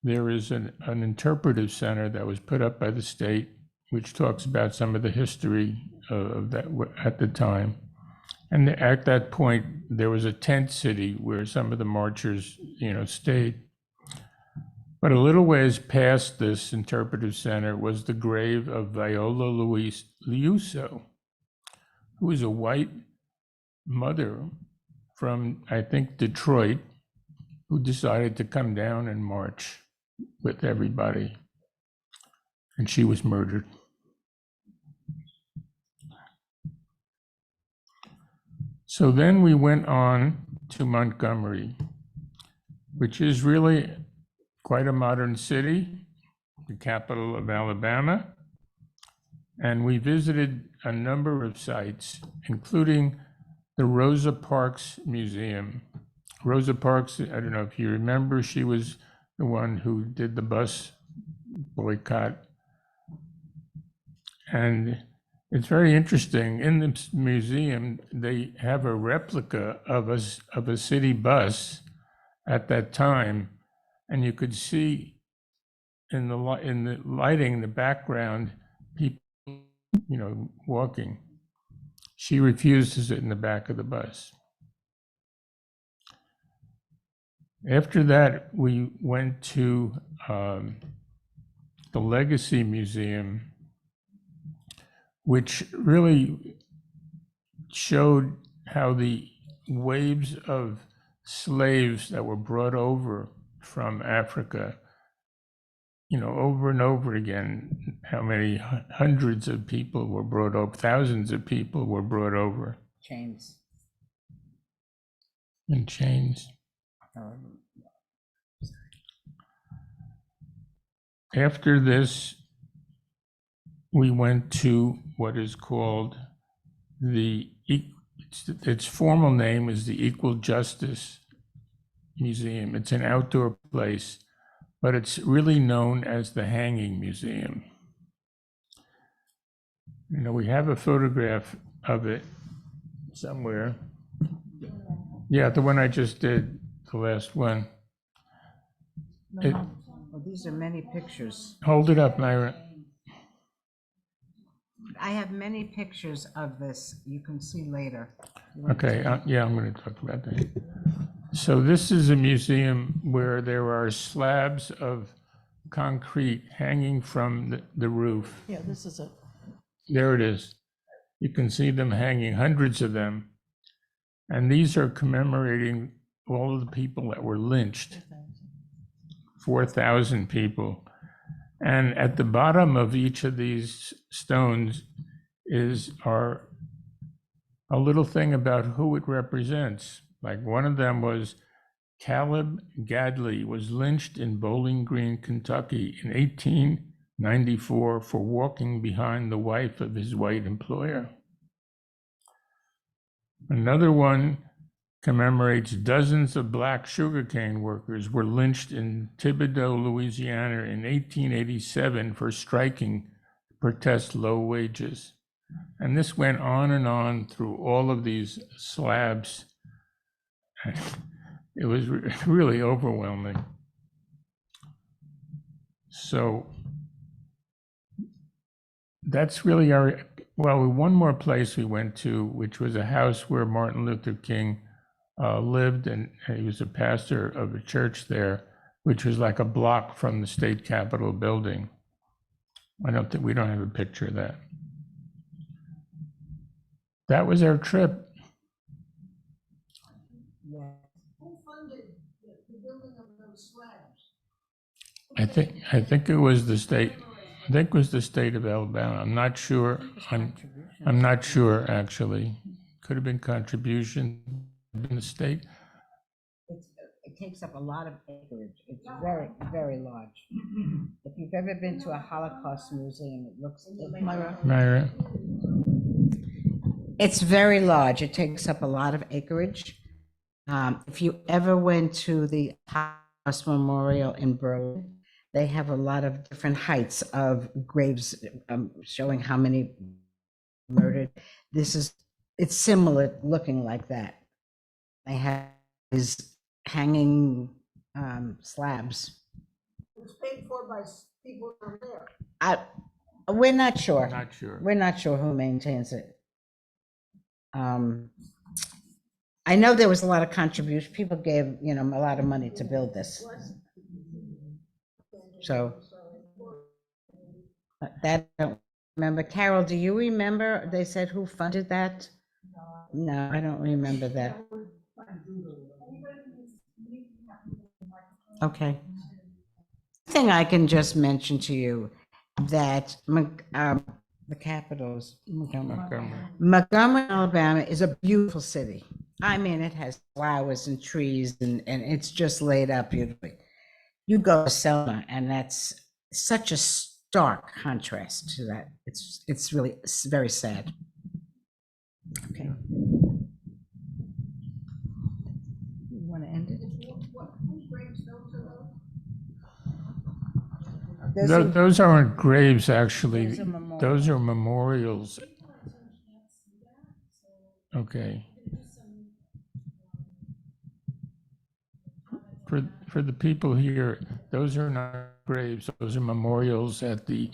Speaker 6: there is an interpretive center that was put up by the state, which talks about some of the history of that at the time. And at that point, there was a tent city where some of the marchers, stayed. But a little ways past this interpretive center was the grave of Viola Louise Liuso, who was a white mother from, I think, Detroit, who decided to come down and march with everybody. And she was murdered. So then we went on to Montgomery, which is really quite a modern city, the capital of Alabama. And we visited a number of sites, including the Rosa Parks Museum. Rosa Parks, I don't know if you remember, she was the one who did the bus boycott. And it's very interesting. In the museum, they have a replica of a city bus at that time, and you could see in the lighting, the background, people, walking. She refused to sit in the back of the bus. After that, we went to the Legacy Museum, which really showed how the waves of slaves that were brought over from Africa, over and over again, how many hundreds of people were brought over, thousands of people were brought over.
Speaker 7: Chains.
Speaker 6: In chains. After this, we went to what is called its formal name is the Equal Justice Museum. It's an outdoor place, but it's really known as the Hanging Museum. We have a photograph of it somewhere. Yeah, the one I just did, the last one.
Speaker 7: Well, these are many pictures.
Speaker 6: Hold it up, Myra.
Speaker 7: I have many pictures of this you can see later.
Speaker 6: Okay, yeah, I'm going to talk about that. So this is a museum where there are slabs of concrete hanging from the roof.
Speaker 5: Yeah, this is it.
Speaker 6: There it is. You can see them hanging, hundreds of them. And these are commemorating all of the people that were lynched, 4,000 people. And at the bottom of each of these stones is a little thing about who it represents. Like one of them was Caleb Gadley was lynched in Bowling Green, Kentucky in 1894 for walking behind the wife of his white employer. Another one commemorates dozens of black sugarcane workers were lynched in Thibodaux, Louisiana in 1887 for striking to protest low wages. And this went on and on through all of these slabs. It was really overwhelming. So that's really one more place we went to, which was a house where Martin Luther King lived, and he was a pastor of a church there, which was like a block from the state capitol building. We don't have a picture of that. That was our trip.
Speaker 5: Who funded the building of those slabs?
Speaker 6: I think it was the state. I think it was the state of Alabama. I'm not sure. I'm not sure actually. Could have been contribution in the state.
Speaker 7: It takes up a lot of acreage. It's very, very large. If you've ever been to a Holocaust museum, it looks.
Speaker 6: Myra.
Speaker 7: It's very large. It takes up a lot of acreage. If you ever went to the Holocaust Memorial in Berlin, they have a lot of different heights of graves showing how many murdered. It's similar looking like that. They have these hanging slabs.
Speaker 5: It's paid for by people who are there.
Speaker 7: We're not sure.
Speaker 6: Not sure.
Speaker 7: We're not sure who maintains it. I know there was a lot of contribution. People gave, a lot of money to build this. So that I don't remember. Carol, do you remember? They said who funded that? No, I don't remember that. Okay. Thing I can just mention to you that the capital's Montgomery, Alabama is a beautiful city. I mean, it has flowers and trees and it's just laid out beautifully. You go to Selma and that's such a stark contrast to that. It's really very sad. Okay. You want to end it?
Speaker 6: Those aren't graves, actually.
Speaker 7: Those are memorials.
Speaker 6: Those are memorials. Okay. For the people here, those are not graves. Those are memorials at the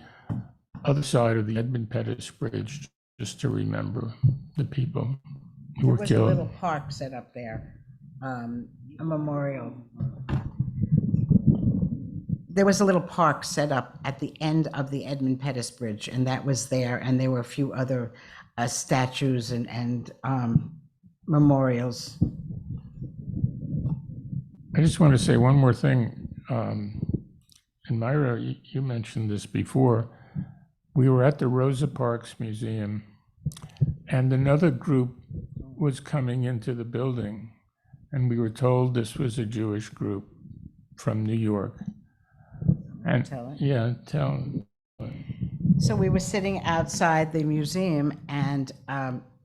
Speaker 6: other side of the Edmund Pettus Bridge, just to remember the people who were
Speaker 7: There was
Speaker 6: killed.
Speaker 7: a little park set up there, a memorial. There was a little park set up at the end of the Edmund Pettus Bridge, and that was there, and there were a few other statues and memorials.
Speaker 6: I just want to say one more thing. And Myra, you mentioned this before. We were at the Rosa Parks Museum, and another group was coming into the building, and we were told this was a Jewish group from New York. And
Speaker 7: Tell it.
Speaker 6: yeah, tell.
Speaker 7: So we were sitting outside the museum, and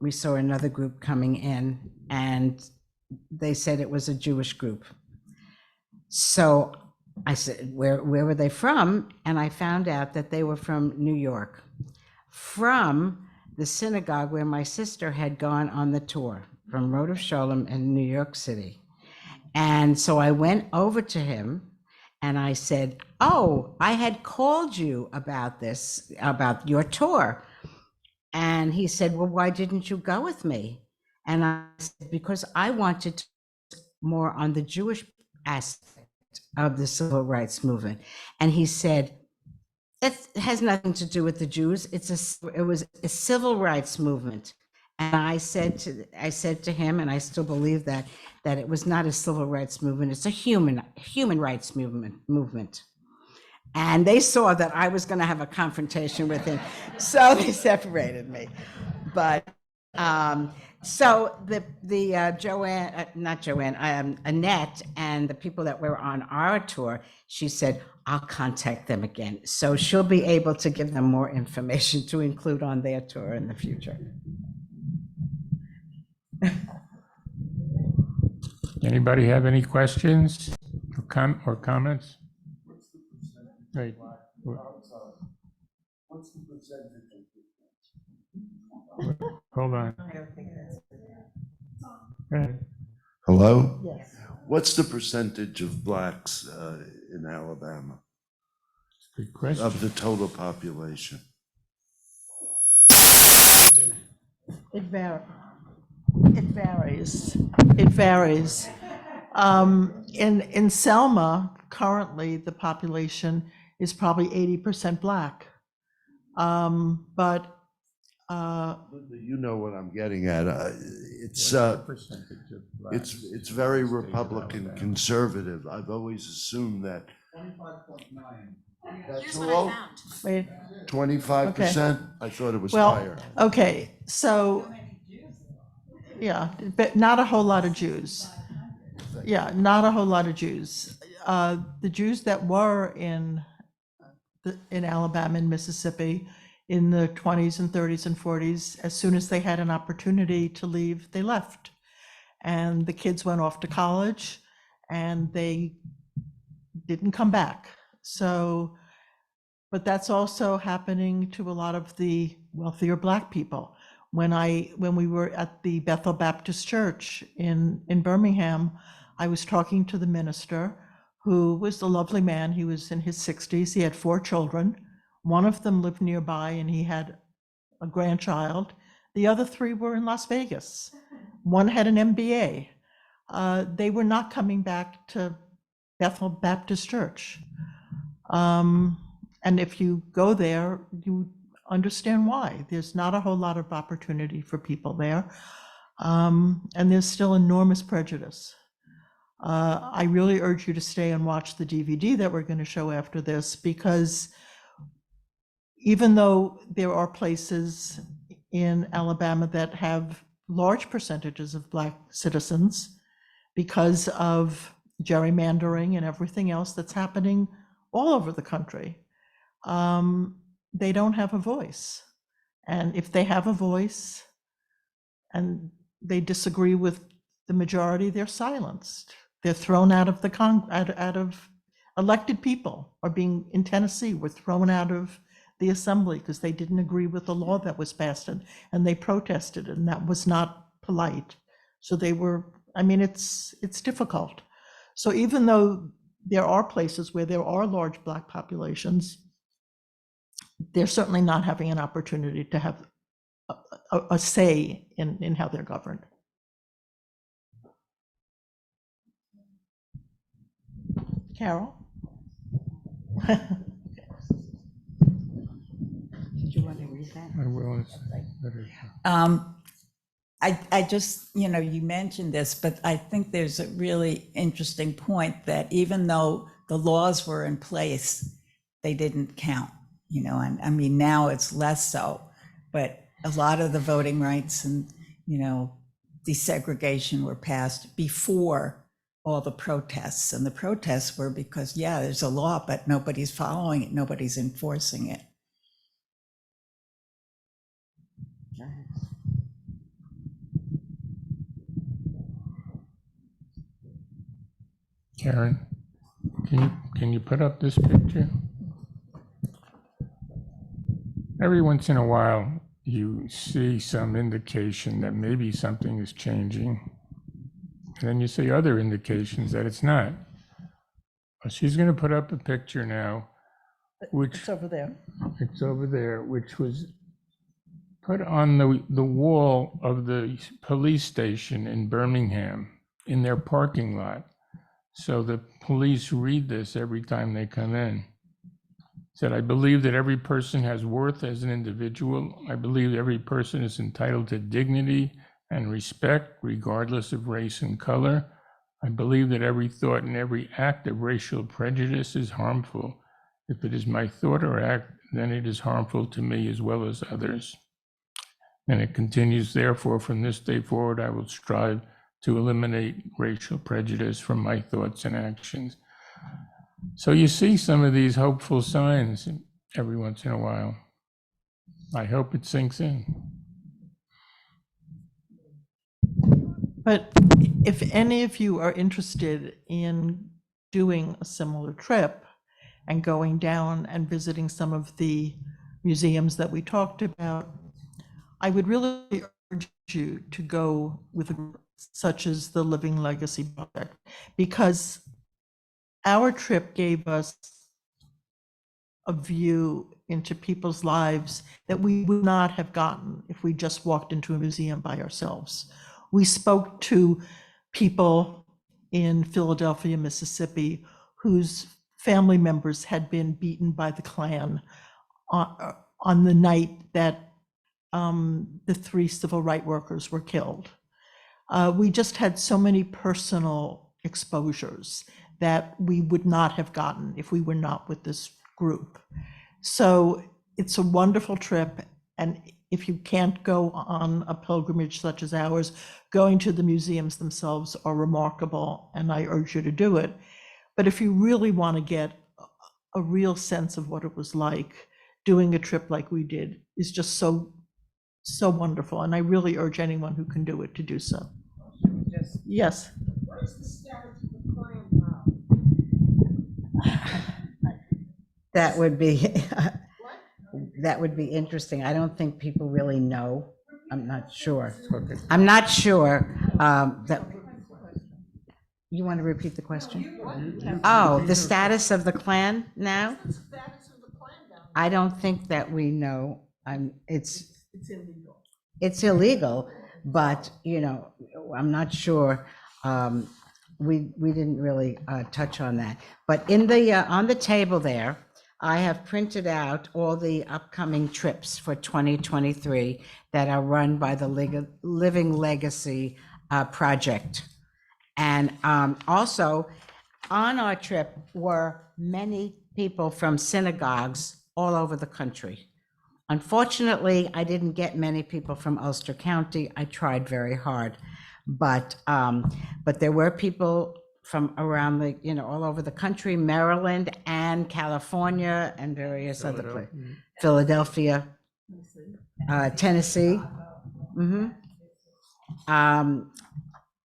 Speaker 7: we saw another group coming in, and they said it was a Jewish group. So I said, where were they from? And I found out that they were from New York, from the synagogue where my sister had gone on the tour, from Rodef Sholem in New York City. And so I went over to him and I said, oh, I had called you about this, about your tour. And he said, well, why didn't you go with me? And I said, because I wanted to more on the Jewish aspect of the civil rights movement. And he said, it has nothing to do with the Jews. It was a civil rights movement. And I said to him, and I still believe that it was not a civil rights movement. It's a human rights movement. And they saw that I was going to have a confrontation with him, so they separated me. But so Annette and the people that were on our tour, she said, I'll contact them again. So she'll be able to give them more information to include on their tour in the future.
Speaker 6: Anybody have any questions or comments? Right.
Speaker 9: What's the percentage?
Speaker 6: Hold on. Go ahead.
Speaker 9: Hello?
Speaker 5: Yes.
Speaker 9: What's the percentage of blacks in Alabama?
Speaker 6: Good question.
Speaker 9: of the total population?
Speaker 5: It varies. It varies. It varies. In Selma, currently, the population is probably 80% Black. But
Speaker 9: You know what I'm getting at.
Speaker 6: What's the percentage of blacks?
Speaker 9: It's very Republican conservative. I've always assumed that.
Speaker 10: 25.9.
Speaker 9: That's low.
Speaker 5: wait,
Speaker 9: 25%? I thought it was
Speaker 5: well,
Speaker 9: higher.
Speaker 5: okay, so, yeah, but not a whole lot of Jews. Yeah, not a whole lot of Jews. The Jews that were in Alabama and Mississippi in the 20s and 30s and 40s, as soon as they had an opportunity to leave, they left. And the kids went off to college and they didn't come back. So, but that's also happening to a lot of the wealthier Black people. When we were at the Bethel Baptist Church in Birmingham, I was talking to the minister, who was a lovely man. He was in his 60s. He had 4 children. One of them lived nearby and he had a grandchild. The other 3 were in Las Vegas. One had an MBA. They were not coming back to Bethel Baptist Church. And if you go there, you understand why. There's not a whole lot of opportunity for people there. And there's still enormous prejudice. I really urge you to stay and watch the DVD that we're going to show after this, because even though there are places in Alabama that have large percentages of Black citizens because of gerrymandering and everything else that's happening all over the country, they don't have a voice. And if they have a voice and they disagree with the majority, they're silenced. They're thrown out of out of elected people, or being in Tennessee, were thrown out of the assembly because they didn't agree with the law that was passed, and they protested, and that was not polite. So they were, I mean, it's difficult. So even though there are places where there are large Black populations, they're certainly not having an opportunity to have a say in how they're governed. Carol?
Speaker 7: Did you want to read that?
Speaker 6: I will. It's better.
Speaker 10: I just, you mentioned this, but I think there's a really interesting point that even though the laws were in place, they didn't count, and I mean, now it's less so, but a lot of the voting rights and, desegregation were passed before all the protests, and the protests were because, yeah, there's a law, but nobody's following it, nobody's enforcing it.
Speaker 6: Karen, can you put up this picture? Every once in a while, you see some indication that maybe something is changing. And then you see other indications that it's not. She's going to put up a picture now, which
Speaker 5: It's over there.
Speaker 6: it's over there, which was put on the wall of the police station in Birmingham in their parking lot. So the police read this every time they come in. Said, I believe that every person has worth as an individual. I believe every person is entitled to dignity and respect, regardless of race and color. I believe that every thought and every act of racial prejudice is harmful. If it is my thought or act, then it is harmful to me as well as others. And it continues, therefore, from this day forward, I will strive to eliminate racial prejudice from my thoughts and actions. So you see some of these hopeful signs every once in a while. I hope it sinks in.
Speaker 5: But if any of you are interested in doing a similar trip and going down and visiting some of the museums that we talked about, I would really urge you to go with a group such as the Living Legacy Project, because our trip gave us a view into people's lives that we would not have gotten if we just walked into a museum by ourselves. We spoke to people in Philadelphia, Mississippi, whose family members had been beaten by the Klan on the night that the 3 civil rights workers were killed. We just had so many personal exposures that we would not have gotten if we were not with this group. So it's a wonderful trip. And if you can't go on a pilgrimage such as ours, going to the museums themselves are remarkable, and I urge you to do it. But if you really want to get a real sense of what it was like, doing a trip like we did is just so wonderful. And I really urge anyone who can do it to do so. Yes.
Speaker 11: What is the status of the Klan now?
Speaker 7: That would be interesting. I don't think people really know. I'm not sure. I'm not sure that. You want to repeat the question? Oh, the status of the Klan now? I don't think that we know. It's illegal. It's illegal, but I'm not sure. We didn't really touch on that. But in the on the table there, I have printed out all the upcoming trips for 2023 that are run by the Living Legacy Project. And also on our trip were many people from synagogues all over the country. Unfortunately, I didn't get many people from Ulster County. I tried very hard, but there were people from around all over the country, Maryland and California and various other places, Philadelphia, Tennessee.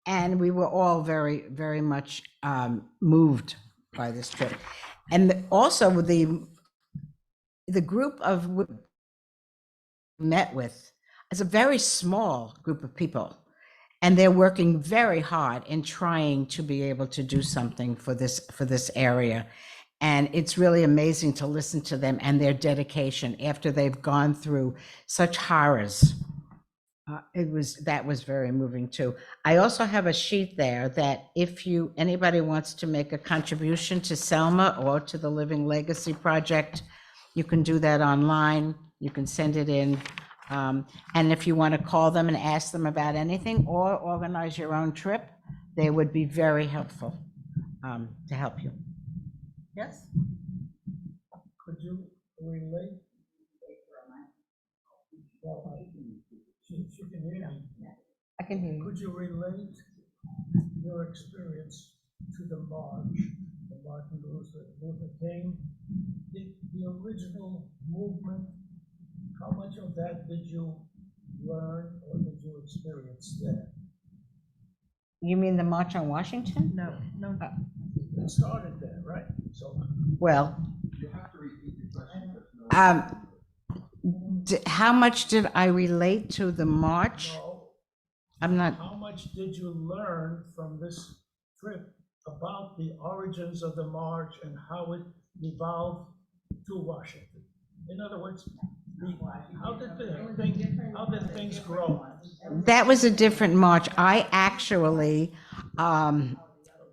Speaker 7: And we were all very, very much moved by this trip. And also the group of met with is a very small group of people. And they're working very hard in trying to be able to do something for this area. And it's really amazing to listen to them and their dedication after they've gone through such horrors. That was very moving too. I also have a sheet there that if anybody wants to make a contribution to Selma or to the Living Legacy Project, you can do that online. You can send it in. And if you want to call them and ask them about anything or organize your own trip, they would be very helpful to help you. Yes?
Speaker 11: Could you relate? She can hear me.
Speaker 7: I can hear you.
Speaker 11: Could you relate your experience to the march, the Martin Luther King, the original movement? How much of that did you learn or did you experience there?
Speaker 7: You mean the March on Washington?
Speaker 5: No.
Speaker 11: It started there, right? So.
Speaker 7: Well.
Speaker 11: You have to repeat the question.
Speaker 7: How much did I relate to the march?
Speaker 11: No.
Speaker 7: I'm not.
Speaker 11: How much did you learn from this trip about the origins of the march and how it evolved to Washington? In other words, how did things grow?
Speaker 7: That was a different march. I actually,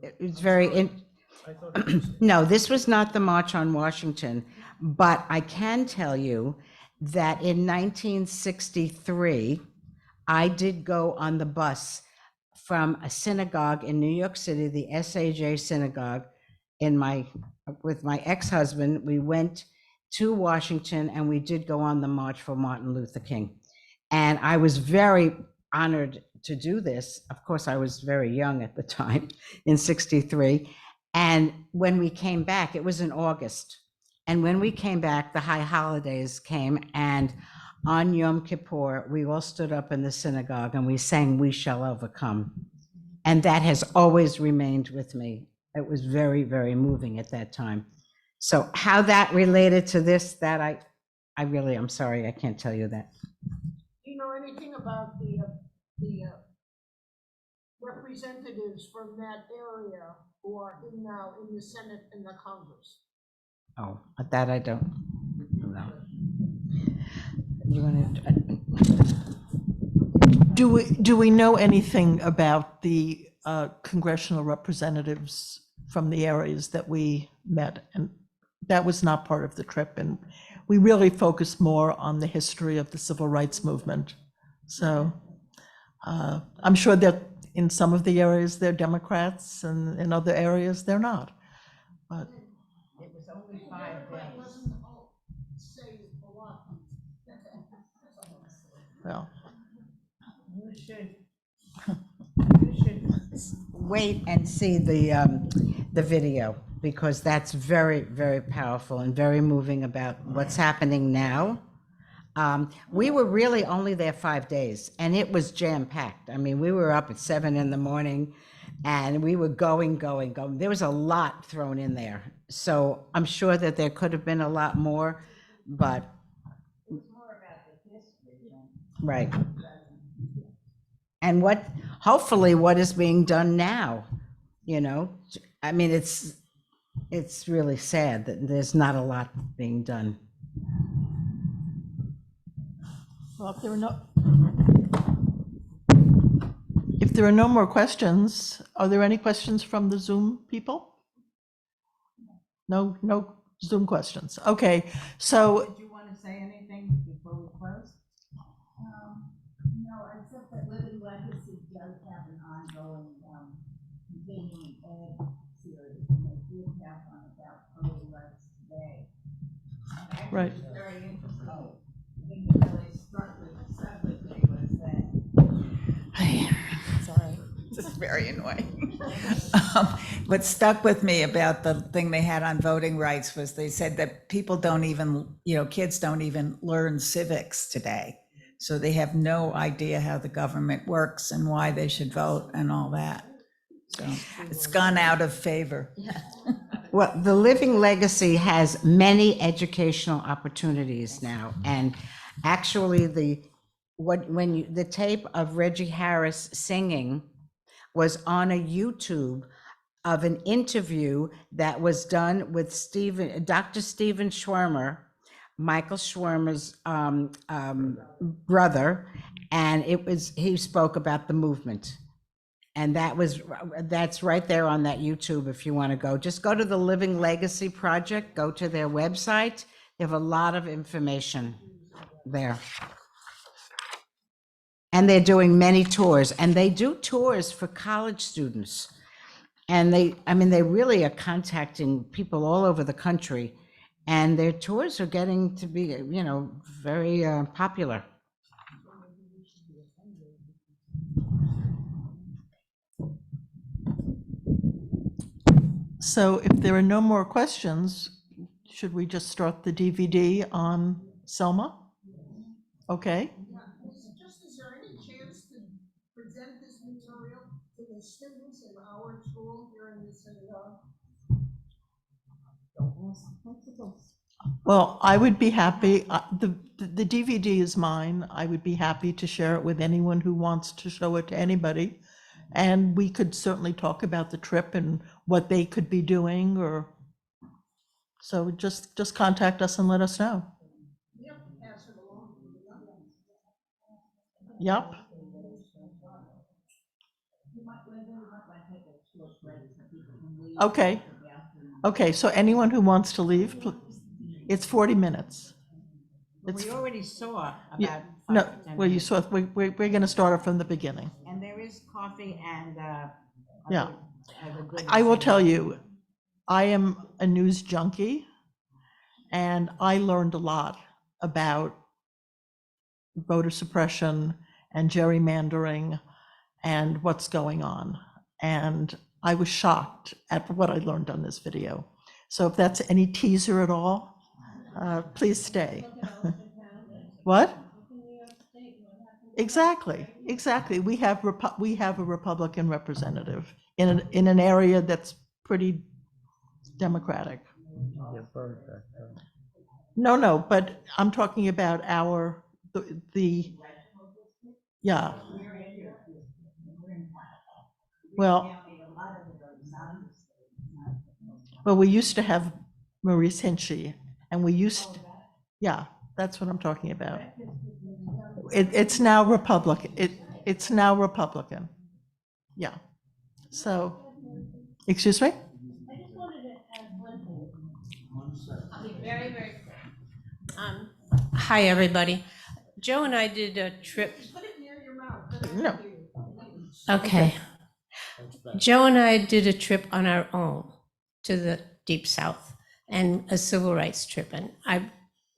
Speaker 7: it's very, no, this was not the March on Washington, but I can tell you that in 1963, I did go on the bus from a synagogue in New York City, the SAJ synagogue, with my ex-husband. We went to Washington and we did go on the march for Martin Luther King. And I was very honored to do this. Of course, I was very young at the time in 63. And when we came back, it was in August. And when we came back, the high holidays came, and on Yom Kippur, we all stood up in the synagogue and we sang, "We Shall Overcome." And that has always remained with me. It was very, very moving at that time. So how that related to this, that I really, I'm sorry, I can't tell you that.
Speaker 11: Do you know anything about the representatives from that area who are now in the Senate and the Congress?
Speaker 7: Oh, that I don't know. You want to?
Speaker 5: Do we know anything about the congressional representatives from the areas that we met? And that was not part of the trip, and we really focused more on the history of the civil rights movement. So I'm sure that in some of the areas they're Democrats, and in other areas they're not. But
Speaker 7: It was only 5 days.
Speaker 5: well,
Speaker 7: You should wait and see the video, because that's very, very powerful and very moving about what's happening now. We were really only there 5 days, and it was jam-packed. I mean, we were up at 7 in the morning, and we were going. There was a lot thrown in there. So I'm sure that there could have been a lot more, but. It was more about the history. Right. And hopefully what is being done now, you know? I mean, it's really sad that there's not a lot being done.
Speaker 5: well, if there are no more questions, are there any questions from the Zoom people? No Zoom questions. Okay, so.
Speaker 7: Did you want to say anything before we close?
Speaker 12: No, except that Living Legacy does have an ongoing continuing ed series, and they did have one about early rights today. And
Speaker 5: Right.
Speaker 12: actually, it's very interesting. I think it really struck with me was that.
Speaker 10: Sorry, this is very annoying. What stuck with me about the thing they had on voting rights was they said that people don't even, kids don't even learn civics today. So they have no idea how the government works and why they should vote and all that. So it's gone out of favor.
Speaker 7: Well, the Living Legacy has many educational opportunities now, and actually the tape of Reggie Harris singing was on a YouTube of an interview that was done with Dr. Stephen Schwerner, Michael Schwerner's brother, and he spoke about the movement. And that's right there on that YouTube if you want to go. Just go to the Living Legacy Project, go to their website. They have a lot of information there. And they're doing many tours, and they do tours for college students. And they really are contacting people all over the country, and their tours are getting to be, very popular.
Speaker 5: So if there are no more questions, should we just start the DVD on Selma? Okay.
Speaker 11: Just, is there any chance to present this material to the students in our school here in the synagogue?
Speaker 5: Well, I would be happy, the DVD is mine. I would be happy to share it with anyone who wants to show it to anybody. And we could certainly talk about the trip and what they could be doing, so just contact us and let us know.
Speaker 11: Yep, pass it along.
Speaker 5: Yep. Okay, so anyone who wants to leave, it's 40 minutes.
Speaker 7: We already saw
Speaker 5: Yeah,
Speaker 7: about
Speaker 5: no,
Speaker 7: 5 to 10
Speaker 5: well, you
Speaker 7: minutes.
Speaker 5: saw, we're going to start it from the beginning.
Speaker 7: And there is coffee and
Speaker 5: Yeah. I will tell you, I am a news junkie, and I learned a lot about voter suppression and gerrymandering and what's going on. And I was shocked at what I learned on this video. So if that's any teaser at all, please stay. What? Exactly. We have a Republican representative in an area that's pretty Democratic. No, but I'm talking about yeah. Well, we used to have Maurice Hinchy. And we used, yeah, that's what I'm talking about. It's now Republican. It's now Republican. Yeah. So, excuse me?
Speaker 12: I just wanted to add one thing. I'll be very, very quick. Hi, everybody. Joe and I did a trip. Put it near your mouth.
Speaker 5: No.
Speaker 12: Okay. Joe and I did a trip on our own to the Deep South and a civil rights trip. And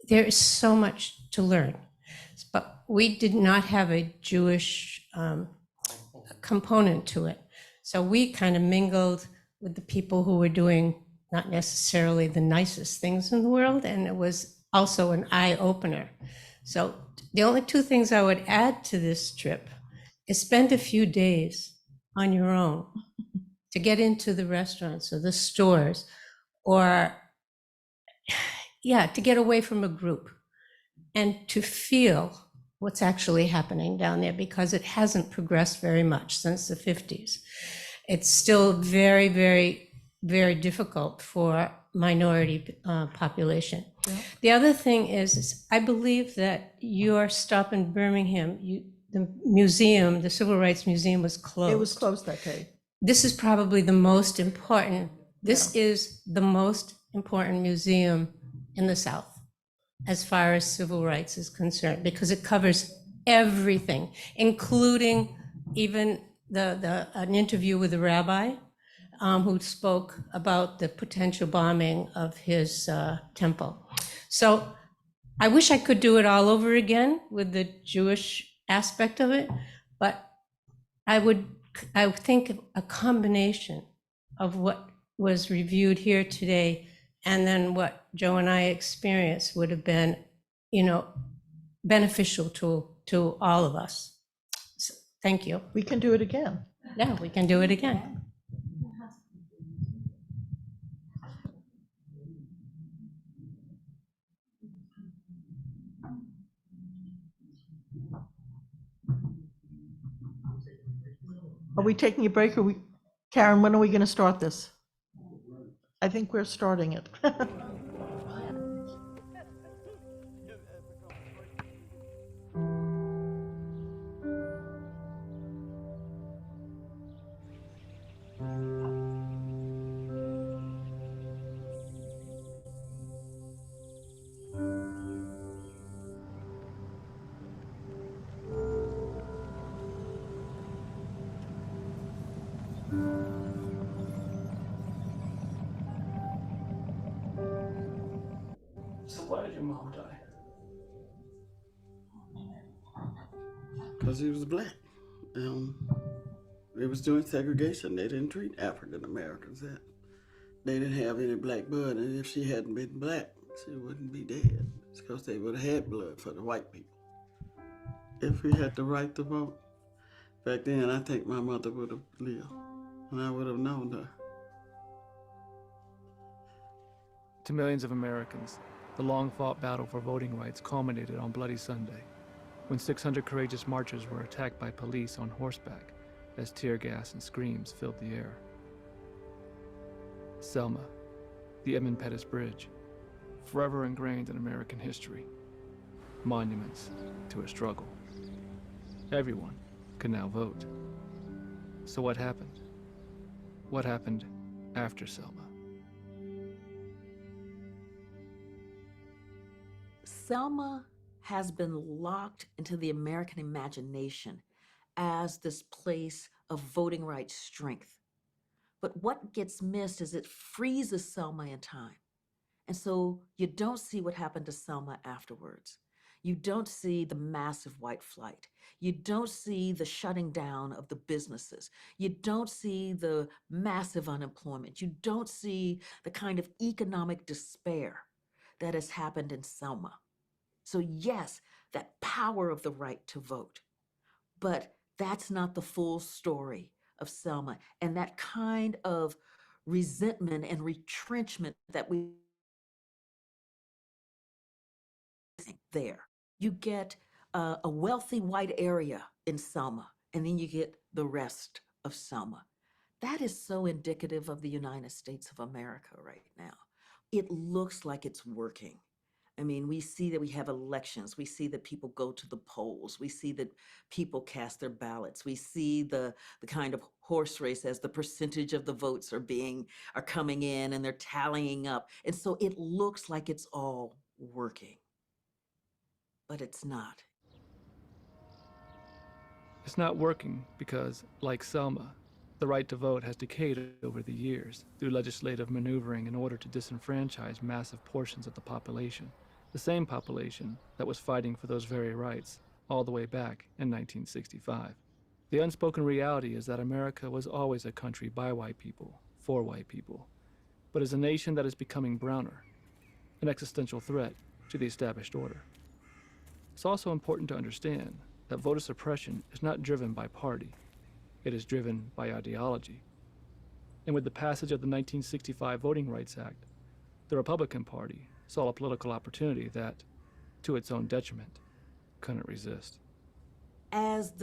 Speaker 12: there is so much to learn. But we did not have a Jewish component to it. So we kind of mingled with the people who were doing not necessarily the nicest things in the world. And it was also an eye opener. So the only two things I would add to this trip is spend a few days on your own to get into the restaurants or the stores, or to get away from a group and to feel what's actually happening down there, because it hasn't progressed very much since the 50s. It's still very, very, very difficult for minority population. Yeah. The other thing is I believe that your stop in Birmingham, the museum, the Civil Rights Museum was closed.
Speaker 5: It was closed that day.
Speaker 12: This is probably the most important. This is the most important museum in the South as far as civil rights is concerned, because it covers everything, including even an interview with a rabbi who spoke about the potential bombing of his temple. So I wish I could do it all over again with the Jewish aspect of it, but I think a combination of what was reviewed here today and then what Joe and I experienced would have been, beneficial to all of us. So, thank you.
Speaker 5: We can do it again.
Speaker 12: Yeah, we can do it again.
Speaker 5: Are we taking a break? Karen, when are we going to start this? I think we're starting it.
Speaker 2: So why did your mom die?
Speaker 3: Because he was black. They was doing segregation. They didn't treat African Americans that. They didn't have any black blood, and if she hadn't been black, she wouldn't be dead. It's because they would have had blood for the white people. If we had the right to vote back then, I think my mother would have lived, and I would have known her.
Speaker 2: To millions of Americans, the long-fought battle for voting rights culminated on Bloody Sunday, when 600 courageous marchers were attacked by police on horseback as tear gas and screams filled the air. Selma, the Edmund Pettus Bridge, forever ingrained in American history, monuments to a struggle. Everyone can now vote. So what happened? What happened after Selma?
Speaker 4: Selma has been locked into the American imagination as this place of voting rights strength. But what gets missed is it freezes Selma in time. And so you don't see what happened to Selma afterwards. You don't see the massive white flight. You don't see the shutting down of the businesses. You don't see the massive unemployment. You don't see the kind of economic despair that has happened in Selma. So yes, that power of the right to vote, but that's not the full story of Selma. And that kind of resentment and retrenchment that we think there. You get a wealthy white area in Selma, and then you get the rest of Selma. That is so indicative of the United States of America right now. it looks like it's working. I mean, we see that we have elections. We see that people go to the polls. We see that people cast their ballots. We see the kind of horse race as the percentage of the votes are coming in and they're tallying up. And so it looks like it's all working, but it's not.
Speaker 2: It's not working because, like Selma, the right to vote has decayed over the years through legislative maneuvering in order to disenfranchise massive portions of the population, the same population that was fighting for those very rights all the way back in 1965. The unspoken reality is that America was always a country by white people, for white people, but is a nation that is becoming browner, an existential threat to the established order. It's also important to understand that voter suppression is not driven by party. It is driven by ideology. And with the passage of the 1965 Voting Rights Act, the Republican Party saw a political opportunity that, to its own detriment, couldn't resist.
Speaker 4: As the